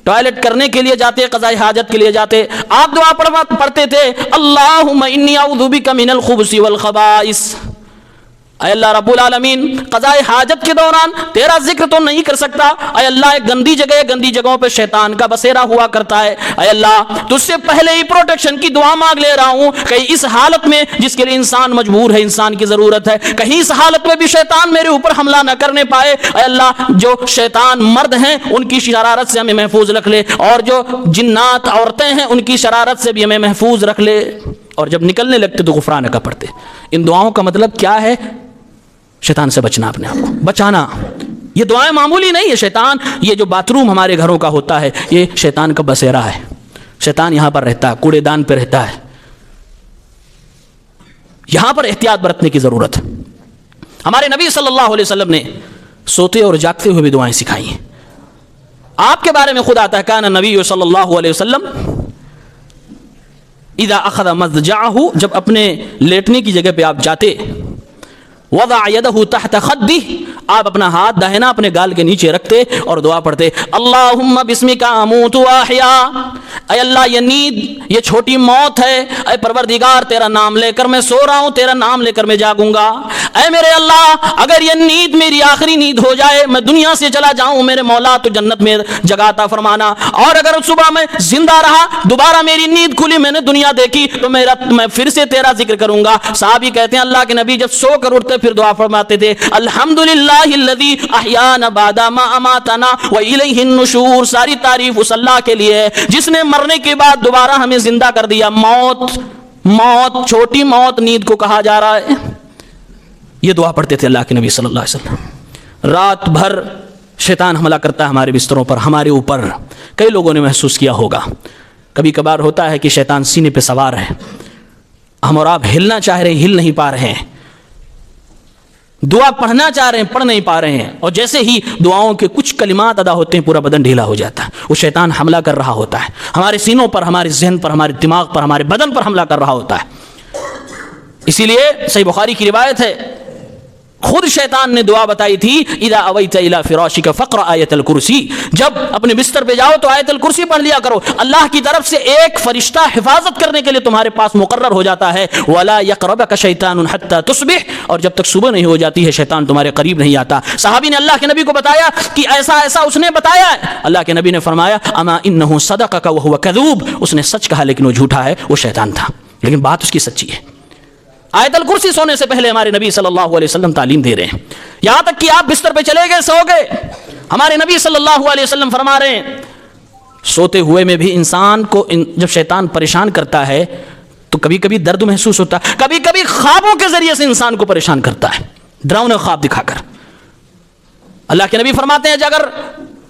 ٹوائلٹ کرنے کے لیے جاتے، قضاء حاجت کے لیے جاتے، آپ دعا پڑھتے تھے اللہم انی اعوذ بک من الخبث والخبائث، اے اللہ رب العالمین قضاء حاجت کے دوران تیرا ذکر تو نہیں کر سکتا، اے اللہ ایک گندی جگہوں پہ شیطان کا بسیرا ہوا کرتا ہے، اے اللہ تجھ سے پہلے ہی پروٹیکشن کی دعا مانگ لے رہا ہوں، کہیں اس حالت میں جس کے لیے انسان مجبور ہے، انسان کی ضرورت ہے، کہیں اس حالت میں بھی شیطان میرے اوپر حملہ نہ کرنے پائے، اے اللہ جو شیطان مرد ہیں ان کی شرارت سے ہمیں محفوظ رکھ لے، اور جو جنات عورتیں ہیں ان کی شرارت سے بھی ہمیں محفوظ رکھ لے۔ اور جب نکلنے لگتے تو غفرانک پڑھتے۔ ان دعاؤں کا مطلب کیا ہے؟ شیطان سے بچنا، اپنے آپ کو بچانا۔ یہ دعائیں معمولی نہیں ہے، شیطان یہ جو باتھ روم ہمارے گھروں کا ہوتا ہے یہ شیطان کا بسیرا ہے، شیطان یہاں پر رہتا ہے، کوڑے دان پہ رہتا ہے، یہاں پر احتیاط برتنے کی ضرورت ہے۔ ہمارے نبی صلی اللہ علیہ وسلم نے سوتے اور جاگتے ہوئے بھی دعائیں سکھائی ہیں۔ آپ کے بارے میں خود آتا ہے کان نبی صلی اللہ علیہ وسلم اذا اخذ مضجعہ، جب اپنے لیٹنے کی جگہ پہ آپ جاتے، وضع یدہ تحت خدہ، آپ اپنا ہاتھ داہنا اپنے گال کے نیچے رکھتے اور دعا پڑھتے اللہم بسمک اموت واحیا، اے اللہ یہ نیند یہ چھوٹی موت ہے، اے پروردگار تیرا نام لے کر میں سو رہا ہوں، تیرا نام لے کر میں جاگوں گا، اے میرے اللہ اگر یہ نیند میری آخری نیند ہو جائے، میں دنیا سے چلا جاؤں میرے مولا تو جنت میں جگہ عطا فرمانا، اور اگر صبح میں زندہ رہا دوبارہ میری نیند کھلی میں نے دنیا دیکھی تو میں پھر سے تیرا ذکر کروں گا۔ صحابی کہتے ہیں اللہ کے نبی جب سو کر اٹھتے پھر دعا فرماتے تھے الحمدللہ الذی احیانا بعد ما اماتنا والیہ النشور، ساری تعریف اس اللہ کے لیے ہے جس نے مرنے کے بعد دوبارہ ہمیں زندہ کر دیا۔ موت چھوٹی موت نیند کو کہا جا رہا ہے۔ یہ دعا پڑھتے تھے اللہ کے نبی صلی اللہ علیہ وسلم۔ رات بھر شیطان حملہ کرتا ہے ہمارے بستروں پر، ہمارے اوپر۔ کئی لوگوں نے محسوس کیا ہوگا، کبھی کبھار ہوتا ہے کہ شیطان سینے پہ سوار ہے، ہم اور آپ ہلنا چاہ رہے ہیں ہل نہیں پا رہے ہیں، دعا پڑھنا چاہ رہے ہیں پڑھ نہیں پا رہے ہیں، اور جیسے ہی دعاؤں کے کچھ کلمات ادا ہوتے ہیں پورا بدن ڈھیلا ہو جاتا ہے۔ وہ شیطان حملہ کر رہا ہوتا ہے ہمارے سینوں پر، ہمارے ذہن پر، ہمارے دماغ پر، ہمارے بدن پر حملہ کر رہا ہوتا ہے۔ اسی لیے صحیح بخاری کی روایت ہے خود شیطان نے دعا بتائی تھی اذا اویت الی فراشک فقرأ آیت الکرسی، جب اپنے بستر پہ جاؤ تو آیت الکرسی پڑھ لیا کرو، اللہ کی طرف سے ایک فرشتہ حفاظت کرنے کے لیے تمہارے پاس مقرر ہو جاتا ہے۔ ولا یقربک شیطان حتی تصبح، اور جب تک صبح نہیں ہو جاتی ہے شیطان تمہارے قریب نہیں آتا۔ صحابی نے اللہ کے نبی کو بتایا کہ ایسا اس نے بتایا ہے، اللہ کے نبی نے فرمایا اما انہ صدقک وہو کذوب، اس نے سچ کہا لیکن وہ جھوٹا ہے، وہ شیطان تھا، لیکن بات اس کی سچی ہے۔ آیت الکرسی سونے سے پہلے ہمارے نبی صلی اللہ علیہ وسلم تعلیم دے رہے ہیں، یہاں تک کہ آپ بستر پہ چلے گئے سو گئے، ہمارے نبی صلی اللہ علیہ وسلم فرما رہے ہیں سوتے ہوئے میں بھی انسان کو جب شیطان پریشان کرتا ہے تو کبھی کبھی درد محسوس ہوتا ہے، کبھی کبھی خوابوں کے ذریعے سے انسان کو پریشان کرتا ہے، ڈراؤنے خواب دکھا کر۔ اللہ کے نبی فرماتے ہیں اگر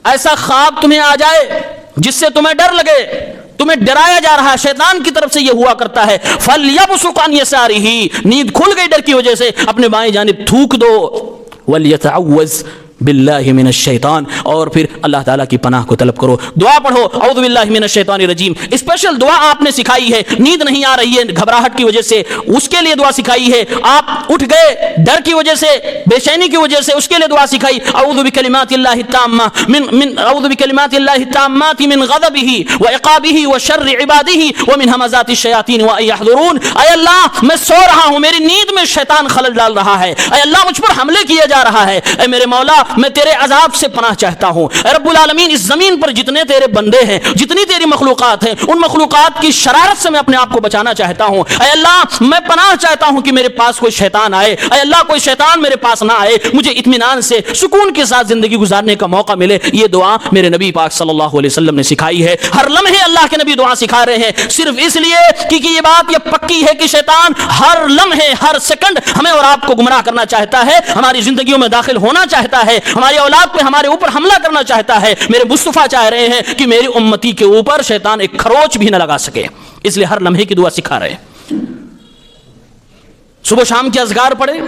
ایسا خواب تمہیں آ جائے جس سے تمہیں ڈر لگے، تمہیں ڈرایا جا رہا ہے، شیطان کی طرف سے یہ ہوا کرتا ہے فَلْيَبْصُقْ عَنْ يَسَارِهِ، نیند کھل گئی ڈر کی وجہ سے اپنے بائیں جانب تھوک دو، وَلْيَتَعَوَّذْ باللہ من الشیطان، اور پھر اللہ تعالیٰ کی پناہ کو طلب کرو، دعا پڑھو اعوذ باللہ من الشیطان الرجیم۔ اسپیشل دعا آپ نے سکھائی ہے، نیند نہیں آ رہی ہے گھبراہٹ کی وجہ سے، اس کے لیے دعا سکھائی ہے، آپ اٹھ گئے ڈر کی وجہ سے، بے چینی کی وجہ سے، اس کے لیے دعا سکھائی اعوذ بکلمات اللہ التامہ اعوذ بکلمات اللہ التامات من غضبہ وعقابہ وشر عبادہ ومن ہمزات الشیاطین وان یحضرون۔ اے اللہ میں سو رہا ہوں، میری نیند میں شیطان خلل ڈال رہا ہے، اے اللہ مجھ پر حملے کیے جا رہا ہے، اے میرے مولا اللہ میں تیرے عذاب سے پناہ چاہتا ہوں. اے رب العالمین اس زمین پر جتنے تیرے بندے ہیں, جتنی تیری مخلوقات ہیں, ان مخلوقات کی شرارت سے میں اپنے آپ کو بچانا چاہتا ہوں. اے اللہ میں پناہ چاہتا ہوں کہ میرے پاس کوئی شیطان آئے, اے اللہ کوئی شیطان میرے پاس نہ آئے, مجھے اطمینان سے سکون کے ساتھ زندگی گزارنے کا موقع ملے. یہ دعا میرے نبی پاک صلی اللہ علیہ وسلم نے سکھائی ہے. ہر لمحے اللہ کے نبی دعا سکھا رہے ہیں, صرف اس لیے کہ یہ بات یہ پکی ہے کہ شیطان ہر لمحے ہر سیکنڈ ہمیں اور آپ کو گمراہ کرنا چاہتا ہے, ہماری زندگیوں میں داخل ہونا چاہتا ہے, ہماری اولاد پہ ہمارے اوپر حملہ کرنا چاہتا ہے. میرے مصطفیٰ چاہ رہے ہیں کہ میری امتی کے اوپر شیطان ایک خروچ بھی نہ لگا سکے, اس لیے ہر لمحے کی دعا سکھا رہے ہیں. صبح شام کے اذکار پڑھیں,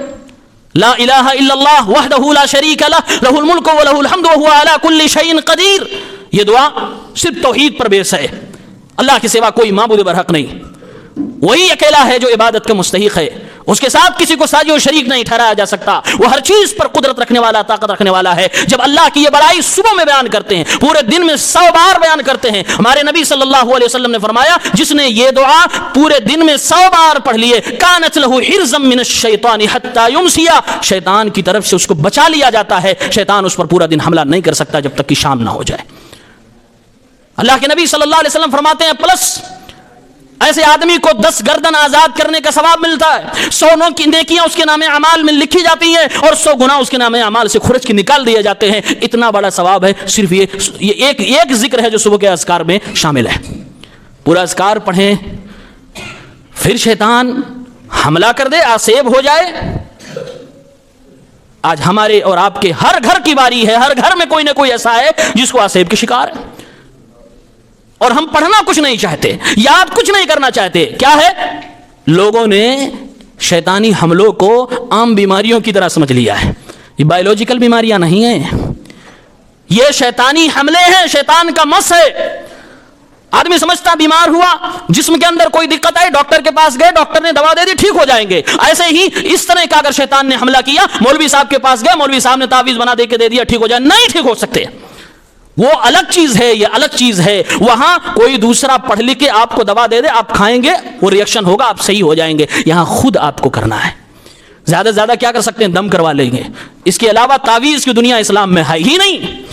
لا الہ الا اللہ وحدہ لا شریک لہ لہ الملک و لہ الحمد وہو علی کل شیء قدیر. یہ دعا صرف توحید پر بیس ہے, اللہ کے سوا کوئی معبود برحق نہیں, وہی اکیلا ہے جو عبادت کا مستحق ہے, اس کے ساتھ کسی کو ساجی و شریک نہیں ٹھہرایا جا سکتا. وہ ہر چیز پر قدرت رکھنے والا, طاقت رکھنے والا ہے. جب اللہ کی یہ بڑائی صبح میں بیان کرتے ہیں, پورے دن میں 100 بار بیان کرتے ہیں. ہمارے نبی صلی اللہ علیہ وسلم نے فرمایا جس نے یہ دعا پورے دن میں 100 بار پڑھ لیے, کانت لہ حرزا من الشیطان حتی یمسی, شیطان کی طرف سے اس کو بچا لیا جاتا ہے. شیطان اس پر پورا دن حملہ نہیں کر سکتا جب تک کہ شام نہ ہو جائے. اللہ کے نبی صلی اللہ علیہ وسلم فرماتے ہیں پلس ایسے آدمی کو 10 گردن آزاد کرنے کا ثواب ملتا ہے, 100 کی نیکیاں اس کے نام اعمال میں لکھی جاتی ہیں, اور 100 گناہ اس کے نام اعمال سے کھرچ کے نکال دیے جاتے ہیں. اتنا بڑا ثواب ہے صرف یہ ایک ذکر ہے جو صبح کے اذکار میں شامل ہے. پورا اذکار پڑھیں, پھر شیطان حملہ کر دے, آسیب ہو جائے. آج ہمارے اور آپ کے ہر گھر کی باری ہے, ہر گھر میں کوئی نہ کوئی ایسا ہے جس کو آسیب کے شکار ہے, اور ہم پڑھنا کچھ نہیں چاہتے, یاد کچھ نہیں کرنا چاہتے. کیا ہے, لوگوں نے شیطانی حملوں کو عام بیماریوں کی طرح سمجھ لیا ہے. یہ بایولوجیکل بیماریاں نہیں ہیں, یہ شیطانی حملے ہیں, شیطان کا مس ہے. آدمی سمجھتا بیمار ہوا, جسم کے اندر کوئی دقت آئی, ڈاکٹر کے پاس گئے, ڈاکٹر نے دوا دے دی, ٹھیک ہو جائیں گے. ایسے ہی اس طرح کا اگر شیطان نے حملہ کیا, مولوی صاحب کے پاس گئے, مولوی صاحب نے تعویذ بنا دے کے دے دیا, ٹھیک ہو جائے, نہیں ٹھیک ہو سکتے. وہ الگ چیز ہے, یہ الگ چیز ہے. وہاں کوئی دوسرا پڑھ لکھ کے آپ کو دوا دے دے, آپ کھائیں گے, وہ ریئیکشن ہوگا, آپ صحیح ہو جائیں گے. یہاں خود آپ کو کرنا ہے. زیادہ سے زیادہ کیا کر سکتے ہیں, دم کروا لیں گے. اس کے علاوہ تعویذ کی دنیا اسلام میں ہے ہی نہیں.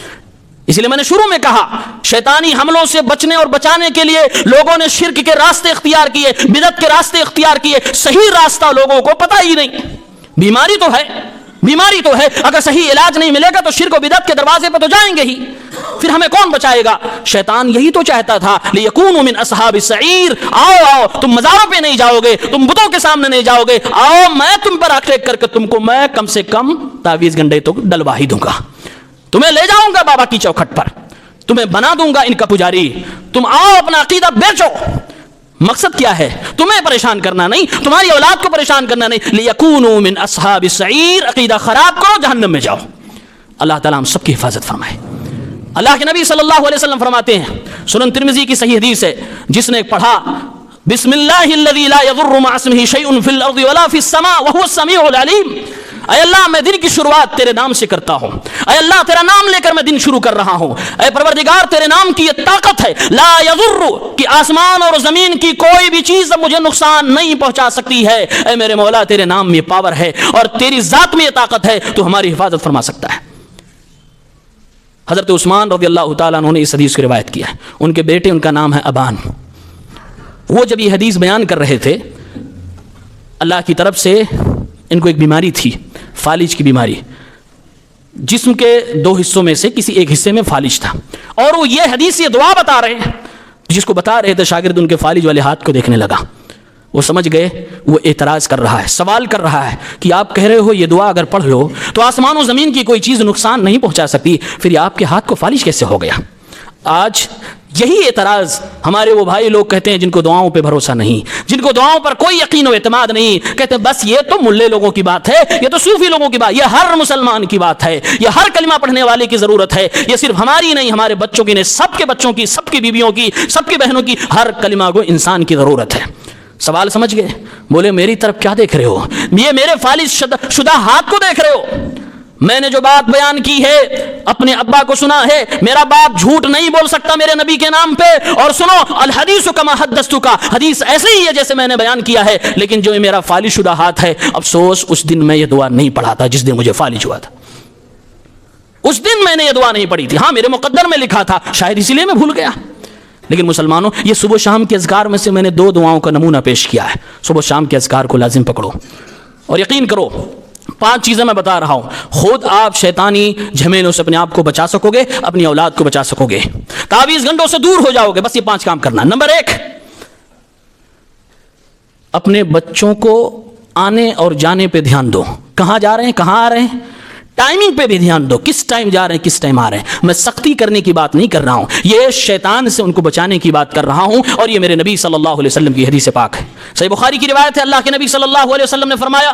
اس لیے میں نے شروع میں کہا, شیطانی حملوں سے بچنے اور بچانے کے لیے لوگوں نے شرک کے راستے اختیار کیے, بدعت کے راستے اختیار کیے. صحیح راستہ لوگوں کو پتہ ہی نہیں. بیماری تو ہے, بیماری تو ہے, اگر صحیح علاج نہیں ملے گا تو شرک و بدعت کے دروازے پہ تو جائیں گے ہی. پھر ہمیں کون بچائے گا؟ شیطان یہی تو چاہتا تھا, لِيَكُونُوا مِنْ أَصْحَابِ السَّعِيرِ, آؤ تم مزاروں پہ نہیں جاؤ گے, تم بتوں کے سامنے نہیں جاؤ گے, آؤ میں تم پر اٹیک کر کے تم کو میں کم سے کم تعویذ گنڈے تو ڈلوا ہی دوں گا, تمہیں لے جاؤں گا بابا کی چوکھٹ پر, تمہیں بنا دوں گا ان کا پجاری, تم آؤ اپنا عقیدہ بیچو. مقصد کیا ہے؟ تمہیں پریشان کرنا نہیں, تمہاری اولاد کو پریشان کرنا نہیں. لِيَكُونُوا مِنْ أَصْحَابِ السَّعِيرِ, عقیدہ خراب کرو, جہنم میں جاؤ. اللہ تعالیٰ ہم سب کی حفاظت فرمائے. اللہ کے نبی صلی اللہ علیہ وسلم فرماتے ہیں, سنن ترمذی کی صحیح حدیث ہے, جس نے پڑھا بسم اللہ الذی لا یضر مع اسمہ شیء فی الارض ولا فی السماء وهو السمیع العلیم, اے اللہ میں دن کی شروعات تیرے نام سے کرتا ہوں, اے اللہ تیرا نام لے کر میں دن شروع کر رہا ہوں, اے پروردگار تیرے نام کی یہ طاقت ہے, لا یضر, کہ آسمان اور زمین کی کوئی بھی چیز مجھے نقصان نہیں پہنچا سکتی ہے. اے میرے مولا تیرے نام میں پاور ہے اور تیری ذات میں یہ طاقت ہے, تو ہماری حفاظت فرما سکتا ہے. حضرت عثمان رضی اللہ تعالیٰ عنہ نے اس حدیث کی روایت کیا ہے. ان کے بیٹے, ان کا نام ہے ابان. وہ جب یہ حدیث بیان کر رہے تھے, اللہ کی طرف سے ان کو ایک بیماری تھی, فالج کی بیماری. جسم کے 2 حصوں میں سے کسی ایک حصے میں فالج تھا, اور وہ یہ حدیث یہ دعا بتا رہے ہیں. جس کو بتا رہے تھے شاگرد ان کے فالج والے ہاتھ کو دیکھنے لگا. وہ سمجھ گئے وہ اعتراض کر رہا ہے, سوال کر رہا ہے کہ آپ کہہ رہے ہو یہ دعا اگر پڑھ لو تو آسمان و زمین کی کوئی چیز نقصان نہیں پہنچا سکتی, پھر یہ آپ کے ہاتھ کو فالج کیسے ہو گیا؟ آج یہی اعتراض ہمارے وہ بھائی لوگ کہتے ہیں جن کو دعاؤں پہ بھروسہ نہیں, جن کو دعاؤں پر کوئی یقین و اعتماد نہیں, کہتے ہیں بس یہ تو ملے لوگوں کی بات ہے, یہ تو صوفی لوگوں کی بات, یہ ہر مسلمان کی بات ہے, یہ ہر کلمہ پڑھنے والے کی ضرورت ہے, یہ صرف ہماری نہیں, ہمارے بچوں کی نہیں, سب کے بچوں کی, سب کی بیویوں کی, سب کی بہنوں کی, ہر کلمہ کو انسان کی ضرورت ہے. سوال سمجھ گئے؟ بولے میری طرف کیا دیکھ رہے ہو؟ یہ میرے فالج شدہ ہاتھ کو دیکھ رہے ہو؟ میں نے جو بات بیان کی ہے اپنے ابا کو سنا ہے, میرا باپ جھوٹ نہیں بول سکتا میرے نبی کے نام پہ. اور سنو, الحدیث کما حدثتک, حدیث ایسے ہی ہے جیسے میں نے بیان کیا ہے, لیکن جو میرا فالج شدہ ہاتھ ہے, افسوس اس دن میں یہ دعا نہیں پڑھا تھا جس دن مجھے فالج ہوا تھا. اس دن میں نے یہ دعا نہیں پڑھی تھی، ہاں میرے مقدر میں لکھا تھا، شاید اسی لیے میں بھول گیا۔ لیکن مسلمانوں، یہ صبح شام کے اذکار میں سے میں نے 2 دعاؤں کا نمونہ پیش کیا ہے۔ صبح شام کے اذکار کو لازم پکڑو اور یقین کرو 5 چیزیں میں بتا رہا ہوں، خود آپ شیطانی جھمیلوں سے اپنے آپ کو بچا سکو گے، اپنی اولاد کو بچا سکو گے، تعویذ گنڈوں سے دور ہو جاؤ گے۔ بس یہ 5 کام کرنا۔ نمبر 1، اپنے بچوں کو آنے اور جانے پہ دھیان دو۔ کہاں جا رہے ہیں، کہاں آ رہے ہیں، ٹائمنگ پہ بھی دھیان دو، کس ٹائم جا رہے ہیں، کس ٹائم آ رہے ہیں۔ میں سختی کرنے کی بات نہیں کر رہا ہوں، یہ شیطان سے ان کو بچانے کی بات کر رہا ہوں، اور یہ میرے نبی صلی اللہ علیہ وسلم کی حدیث پاک ہے۔ صحیح بخاری کی روایت ہے، اللہ کے نبی صلی اللہ علیہ وسلم نے فرمایا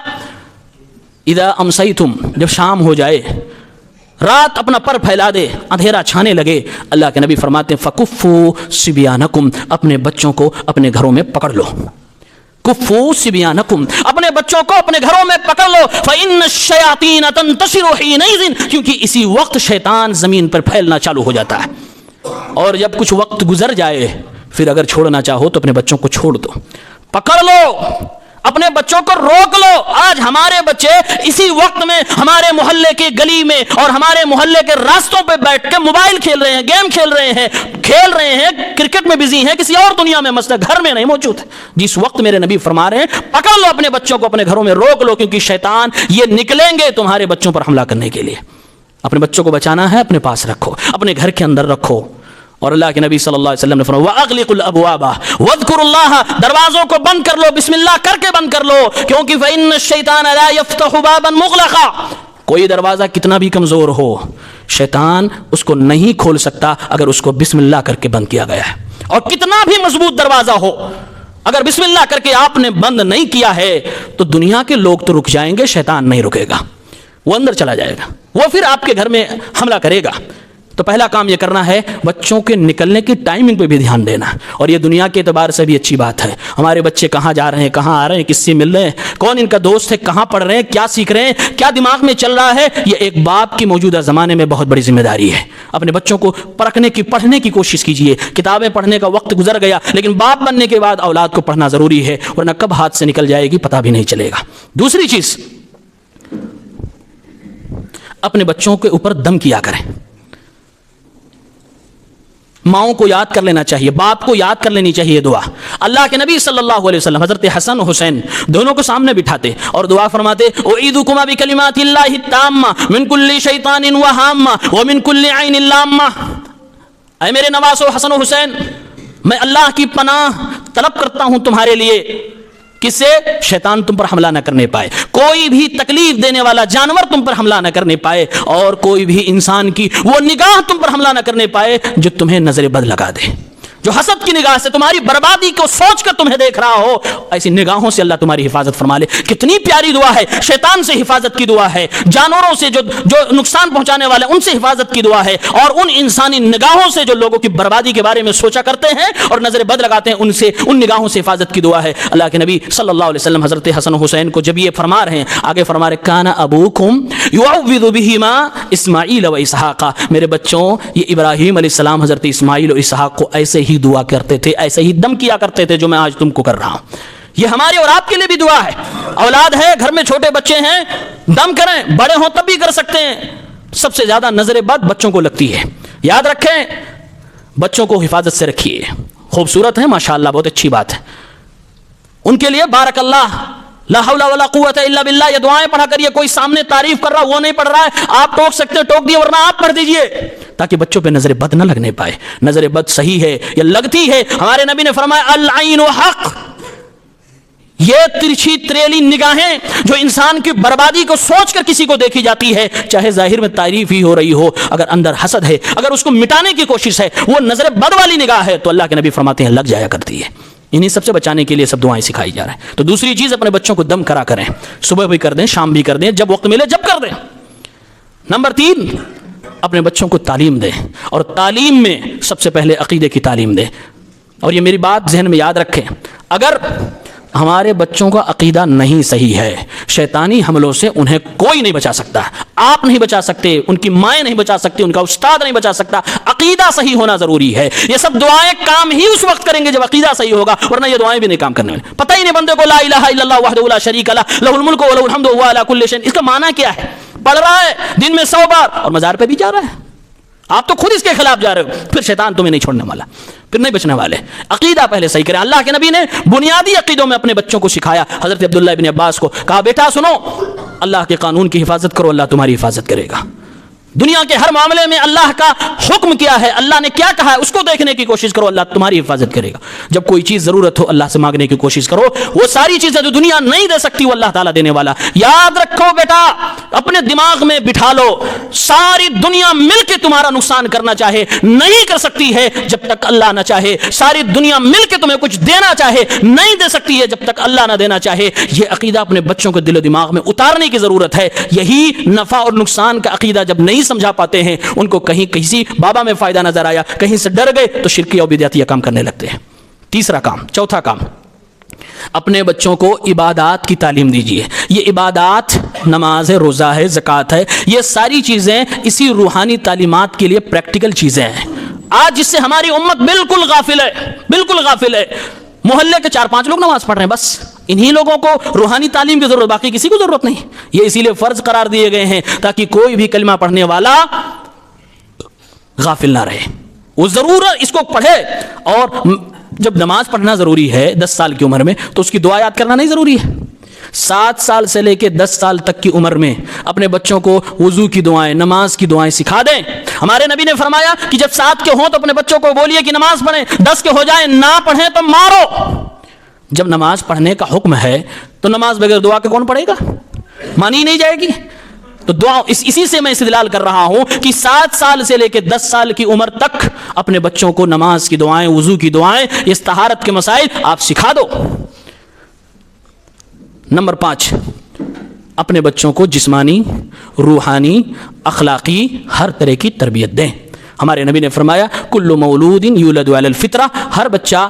اذا امسیتم، جب شام ہو جائے، رات اپنا پر پھیلا دے، اندھیرا چھانے لگے، اللہ کے نبی فرماتے ہیں فکفوا صبیانکم، اپنے بچوں کو اپنے گھروں میں پکڑ لو۔ کفوا صبیانکم، اپنے بچوں کو اپنے گھروں میں پکڑ لو، فإن الشیاطین تنتشر حینئذ، کیونکہ اسی وقت شیطان زمین پر پھیلنا چالو ہو جاتا ہے۔ اور جب کچھ وقت گزر جائے، پھر اگر چھوڑنا چاہو تو اپنے بچوں کو چھوڑ دو، پکڑ لو، اپنے بچوں کو روک لو۔ آج ہمارے بچے اسی وقت میں ہمارے محلے کی گلی میں اور ہمارے محلے کے راستوں پہ بیٹھ کے موبائل کھیل رہے ہیں، گیم کھیل رہے ہیں، کرکٹ میں بزی ہیں، کسی اور دنیا میں مست ہے، گھر میں نہیں موجود ہے۔ جس وقت میرے نبی فرما رہے ہیں پکڑ لو اپنے بچوں کو، اپنے گھروں میں روک لو، کیونکہ شیطان یہ نکلیں گے تمہارے بچوں پر حملہ کرنے کے لیے۔ اپنے بچوں کو بچانا ہے، اپنے پاس رکھو، اپنے گھر کے اندر رکھو۔ اور اللہ کے نبی صلی اللہ علیہ وسلم نے فرمایا وَأَغْلِقُوا الْأَبْوَابَ وَاذْكُرُوا اللَّهَ، دروازوں کو بند کر لو، بسم اللہ کر کے بند کر لو، کیونکہ فَإِنَّ الشَّيْطَانَ لَا يَفْتَحُ بَابًا مُغْلَقًا، کوئی دروازہ کتنا بھی کمزور ہو، شیطان اس کو نہیں کھول سکتا اگر اس کو بسم اللہ کر کے بند کیا گیا ہے۔ اور کتنا بھی مضبوط دروازہ ہو، اگر بسم اللہ کر کے آپ نے بند نہیں کیا ہے تو دنیا کے لوگ تو رک جائیں گے، شیطان نہیں رکے گا، وہ اندر چلا جائے گا، وہ پھر آپ کے گھر میں حملہ کرے گا۔ تو پہلا کام یہ کرنا ہے بچوں کے نکلنے کی ٹائمنگ پہ بھی دھیان دینا، اور یہ دنیا کے اعتبار سے بھی اچھی بات ہے۔ ہمارے بچے کہاں جا رہے ہیں، کہاں آ رہے ہیں، کس سے مل رہے ہیں، کون ان کا دوست ہے، کہاں پڑھ رہے ہیں، کیا سیکھ رہے ہیں، کیا دماغ میں چل رہا ہے، یہ ایک باپ کی موجودہ زمانے میں بہت بڑی ذمہ داری ہے۔ اپنے بچوں کو پرکھنے کی، پڑھنے کی کوشش کیجیے۔ کتابیں پڑھنے کا وقت گزر گیا، لیکن باپ بننے کے بعد اولاد کو پڑھنا ضروری ہے، ورنہ کب ہاتھ سے نکل جائے گی پتہ بھی نہیں چلے گا۔ دوسری چیز، اپنے بچوں کے اوپر دم کیا کریں۔ ماؤں کو یاد کر لینا چاہیے، باپ کو یاد کر لینی چاہیے دعا۔ اللہ کے نبی صلی اللہ علیہ وسلم حضرت حسن و حسین دونوں کو سامنے بٹھاتے اور دعا فرماتے اعیذکما بکلمات اللہ التامہ من کل شیطان وہامہ ومن کل عین لامہ، اے میرے نواسو حسن و حسین، میں اللہ کی پناہ طلب کرتا ہوں تمہارے لیے، کس سے؟ شیطان تم پر حملہ نہ کرنے پائے، کوئی بھی تکلیف دینے والا جانور تم پر حملہ نہ کرنے پائے، اور کوئی بھی انسان کی وہ نگاہ تم پر حملہ نہ کرنے پائے جو تمہیں نظر بد لگا دے، جو حسد کی نگاہ سے تمہاری بربادی کو سوچ کر تمہیں دیکھ رہا ہو، ایسی نگاہوں سے اللہ تمہاری حفاظت فرما لے۔ کتنی پیاری دعا ہے، شیطان سے حفاظت کی دعا ہے، جانوروں سے جو نقصان پہنچانے والے ان سے حفاظت کی دعا ہے، اور ان انسانی نگاہوں سے جو لوگوں کی بربادی کے بارے میں سوچا کرتے ہیں اور نظر بد لگاتے ہیں، ان سے ان نگاہوں سے حفاظت کی دعا ہے۔ اللہ کے نبی صلی اللہ علیہ وسلم حضرت حسن و حسین کو جب یہ فرما رہے ہیں، آگے فرما رہے کان ابوکم یعوذ بہما اسماعیل و اسحاق، میرے بچوں یہ ابراہیم علیہ السلام حضرت اسماعیل و اسحاق کو ایسے ہی دعا کرتے تھے، ایسے ہی دم کیا کرتے تھے جو میں آج تم کو کر رہا ہوں۔ یہ ہمارے اور آپ کے لیے بھی دعا ہے۔ اولاد ہے، گھر میں چھوٹے بچے ہیں، دم کریں، بڑے ہوں تب بھی کر سکتے ہیں۔ سب سے زیادہ نظر بد بچوں کو لگتی ہے، یاد رکھیں، بچوں کو حفاظت سے رکھیے۔ خوبصورت ہے ماشاءاللہ، بہت اچھی بات ہے، ان کے لیے بارک اللہ، لا حول ولا قوت الا باللہ، یہ دعائیں پڑھا کریے۔ کوئی سامنے تعریف کر رہا وہ نہیں پڑھ رہا ہے، آپ ٹوک سکتے ہیں ٹوک دیے، ورنہ آپ پڑھ دیجئے تاکہ بچوں پہ نظر بد نہ لگنے پائے۔ نظر بد صحیح ہے یا لگتی ہے، ہمارے نبی نے فرمایا العین حق، یہ ترچھی تریلی نگاہیں جو انسان کی بربادی کو سوچ کر کسی کو دیکھی جاتی ہے، چاہے ظاہر میں تعریف ہی ہو رہی ہو، اگر اندر حسد ہے، اگر اس کو مٹانے کی کوشش ہے، وہ نظر بد والی نگاہ ہے، تو اللہ کے نبی فرماتے ہیں لگ جایا کرتی ہے۔ انہیں سب سے بچانے کے لیے سب دعائیں سکھائی جا رہے ہیں۔ تو دوسری چیز، اپنے بچوں کو دم کرا کریں، صبح بھی کر دیں، شام بھی کر دیں، جب وقت ملے جب کر دیں۔ نمبر 3، اپنے بچوں کو تعلیم دیں، اور تعلیم میں سب سے پہلے عقیدے کی تعلیم دیں۔ اور یہ میری بات ذہن میں یاد رکھیں، اگر ہمارے بچوں کا عقیدہ نہیں صحیح ہے، شیطانی حملوں سے انہیں کوئی نہیں بچا سکتا، آپ نہیں بچا سکتے، ان کی مائیں نہیں بچا سکتی، ان کا استاد نہیں بچا سکتا۔ عقیدہ صحیح ہونا ضروری ہے۔ یہ سب دعائیں کام ہی اس وقت کریں گے جب عقیدہ صحیح ہوگا، ورنہ یہ دعائیں بھی نہیں کام کرنے والے۔ پتہ ہی نہیں بندے کو لا الہ الا اللہ وحدہ لا شریک لہ لہ الملک و لہ الحمد وهو علی کل شیء، اس کا معنی کیا ہے؟ پڑھ رہا ہے دن میں 100 بار اور مزار پہ بھی جا رہا ہے. آپ تو خود اس کے خلاف جا رہے ہو. پھر شیطان تمہیں نہیں چھوڑنے والا, پھر نہیں بچنے والے. عقیدہ پہلے صحیح کریں. اللہ کے نبی نے بنیادی عقیدوں میں اپنے بچوں کو سکھایا. حضرت عبداللہ ابن عباس کو کہا بیٹا سنو, اللہ کے قانون کی حفاظت کرو, اللہ تمہاری حفاظت کرے گا. دنیا کے ہر معاملے میں اللہ کا حکم کیا ہے, اللہ نے کیا کہا ہے, اس کو دیکھنے کی کوشش کرو, اللہ تمہاری حفاظت کرے گا. جب کوئی چیز ضرورت ہو اللہ سے مانگنے کی کوشش کرو. وہ ساری چیزیں جو دنیا نہیں دے سکتی وہ اللہ تعالیٰ دینے والا. یاد رکھو بیٹا, اپنے دماغ میں بٹھا لو, ساری دنیا مل کے تمہارا نقصان کرنا چاہے نہیں کر سکتی ہے جب تک اللہ نہ چاہے. ساری دنیا مل کے تمہیں کچھ دینا چاہے نہیں دے سکتی ہے جب تک اللہ نہ دینا چاہے. یہ عقیدہ اپنے بچوں کے دل و دماغ میں اتارنے کی ضرورت ہے. یہی نفع اور نقصان کا عقیدہ جب نہیں سمجھا پاتے ہیں, ان کو کہیں کسی بابا میں فائدہ نظر آیا, کہیں سے ڈر گئے تو شرکی اور بدعتیہ کام کرنے لگتے ہیں. تیسرا کام, چوتھا کام, اپنے بچوں کو عبادات کی تعلیم دیجیے. یہ عبادات نماز ہے, روزہ ہے, زکوٰۃ ہے, یہ ساری چیزیں اسی روحانی تعلیمات کے لیے پریکٹیکل چیزیں ہیں. آج جس سے ہماری امت بالکل غافل ہے, بالکل غافل ہے. محلے کے 4-5 لوگ نماز پڑھ رہے ہیں, بس انہی لوگوں کو روحانی تعلیم کی ضرورت, باقی کسی کو ضرورت نہیں. یہ اسی لیے فرض قرار دیے گئے ہیں تاکہ کوئی بھی کلمہ پڑھنے والا غافل نہ رہے. وہ ضرور اس کو پڑھے. اور جب نماز پڑھنا ضروری ہے 10 سال کی عمر میں, تو اس کی دعا یاد کرنا نہیں ضروری ہے. 7 سال سے لے کے 10 سال تک کی عمر میں اپنے بچوں کو وضو کی دعائیں, نماز کی دعائیں سکھا دیں. ہمارے نبی نے فرمایا کہ جب 7 کے ہوں تو اپنے بچوں کو بولیے کہ نماز پڑھیں, 10 کے ہو جائیں نہ پڑھیں تو مارو. جب نماز پڑھنے کا حکم ہے تو نماز بغیر دعا کے کون پڑھے گا؟ مانی نہیں جائے گی. تو دعا اسی سے میں استدلال کر رہا ہوں کہ 7 سال سے لے کے 10 سال کی عمر تک اپنے بچوں کو نماز کی دعائیں, وضو کی دعائیں, اس طہارت کے مسائل آپ سکھا دو. نمبر 5, اپنے بچوں کو جسمانی, روحانی, اخلاقی ہر طرح کی تربیت دیں. ہمارے نبی نے فرمایا کل مولود یولد علی الفطرہ, ہر بچہ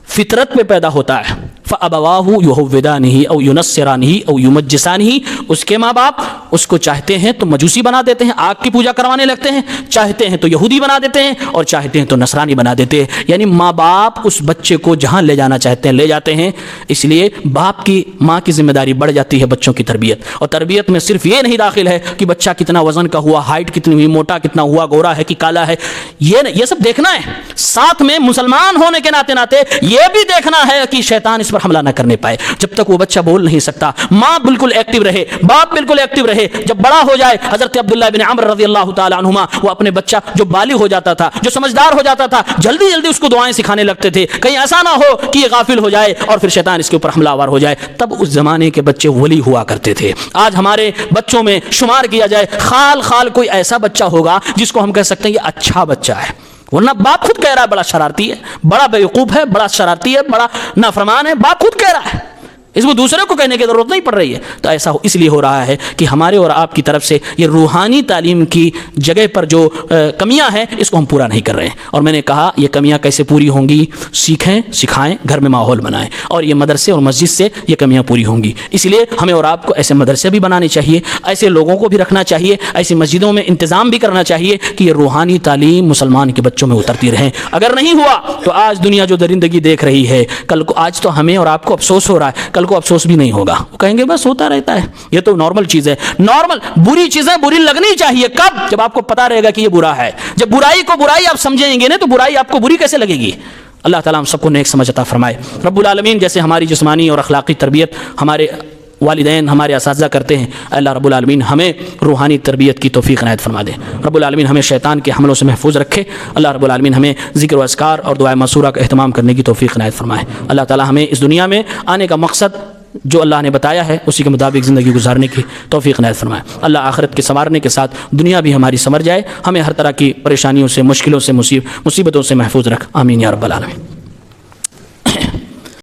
فطرت میں پیدا ہوتا ہے. فَأَبَوَاهُ يُهَوِّدَانِهِ أَوْ يُنَصِّرَانِهِ أَوْ يُمَجِّسَانِهِ, اس کے ماں باپ اس کو چاہتے ہیں تو مجوسی بنا دیتے ہیں, آگ کی پوجا کروانے لگتے ہیں, چاہتے ہیں تو یہودی بنا دیتے ہیں, اور چاہتے ہیں تو نصرانی بنا دیتے ہیں. یعنی ماں باپ اس بچے کو جہاں لے جانا چاہتے ہیں لے جاتے ہیں. اس لیے باپ کی, ماں کی ذمہ داری بڑھ جاتی ہے بچوں کی تربیت. اور تربیت میں صرف یہ نہیں داخل ہے کہ بچہ کتنا وزن کا ہوا, ہائٹ کتنی ہوئی, موٹا کتنا ہوا, گورا ہے کہ کالا ہے, یہ سب دیکھنا ہے. ساتھ میں مسلمان ہونے کے ناطے یہ بھی دیکھنا ہے کہ شیطان اس پر حملہ نہ کرنے پائے. جب تک وہ بچہ بول نہیں سکتا, ماں بالکل ایکٹیو رہے, باپ بالکل ایکٹیو رہے. جب بڑا ہو جائے, حضرت عبداللہ بن عمر رضی اللہ تعالی عنہما, وہ اپنے بچہ جو بالغ ہو جاتا تھا, جو سمجھدار ہو جاتا تھا, جلدی جلدی اس کو دعائیں سکھانے لگتے تھے, کہیں ایسا نہ ہو کہ یہ غافل ہو جائے اور پھر شیطان اس کے اوپر حملہ آور ہو جائے. تب اس زمانے کے بچے ولی ہوا کرتے تھے. آج ہمارے بچوں میں شمار کیا جائے, خال کوئی ایسا بچہ ہوگا جس کو ہم کہہ سکتے ہیں یہ اچھا بچہ ہے, ورنہ باپ خود کہہ رہا ہے بڑا شرارتی ہے, بڑا بیوقوف ہے, بڑا شرارتی ہے, بڑا نافرمان ہے. باپ خود کہہ رہا ہے, اس کو دوسرے کو کہنے کی ضرورت نہیں پڑ رہی ہے. تو ایسا اس لیے ہو رہا ہے کہ ہمارے اور آپ کی طرف سے یہ روحانی تعلیم کی جگہ پر جو کمیاں ہیں اس کو ہم پورا نہیں کر رہے ہیں. اور میں نے کہا یہ کمیاں کیسے پوری ہوں گی؟ سیکھیں, سکھائیں, گھر میں ماحول بنائیں, اور یہ مدرسے اور مسجد سے یہ کمیاں پوری ہوں گی. اس لیے ہمیں اور آپ کو ایسے مدرسے بھی بنانے چاہیے, ایسے لوگوں کو بھی رکھنا چاہیے, ایسی مسجدوں میں انتظام بھی کرنا چاہیے کہ یہ روحانی تعلیم مسلمان کے بچوں میں اترتی رہیں. اگر نہیں ہوا تو آج دنیا جو درندگی دیکھ رہی ہے, کل کو, آج تو ہمیں اور آپ کو افسوس ہو رہا ہے, کل کو افسوس بھی نہیں ہوگا. وہ کہیں گے بس ہوتا رہتا ہے, یہ تو نارمل چیز ہے. نارمل بری چیزیں بری لگنی چاہیے. کب؟ جب آپ کو پتا رہے گا کہ یہ برا ہے. جب برائی کو برائی آپ سمجھیں گے نا, تو برائی آپ کو بری کیسے لگے گی؟ اللہ تعالیٰ ہم سب کو نیک سمجھ عطا فرمائے. رب العالمین جیسے ہماری جسمانی اور اخلاقی تربیت ہمارے والدین, ہمارے اساتذہ کرتے ہیں, اللہ رب العالمین ہمیں روحانی تربیت کی توفیق عنایت فرما دے. رب العالمین ہمیں شیطان کے حملوں سے محفوظ رکھے. اللہ رب العالمین ہمیں ذکر و اذکار اور دعائے مسورہ کا اہتمام کرنے کی توفیق عنایت فرمائے. اللہ تعالیٰ ہمیں اس دنیا میں آنے کا مقصد جو اللہ نے بتایا ہے اسی کے مطابق زندگی گزارنے کی توفیق عنایت فرمائے. اللہ آخرت کے سنوارنے کے ساتھ دنیا بھی ہماری سنور جائے. ہمیں ہر طرح کی پریشانیوں سے, مشکلوں سے, مصیبتوں سے محفوظ رکھ. آمین یا رب العالمین.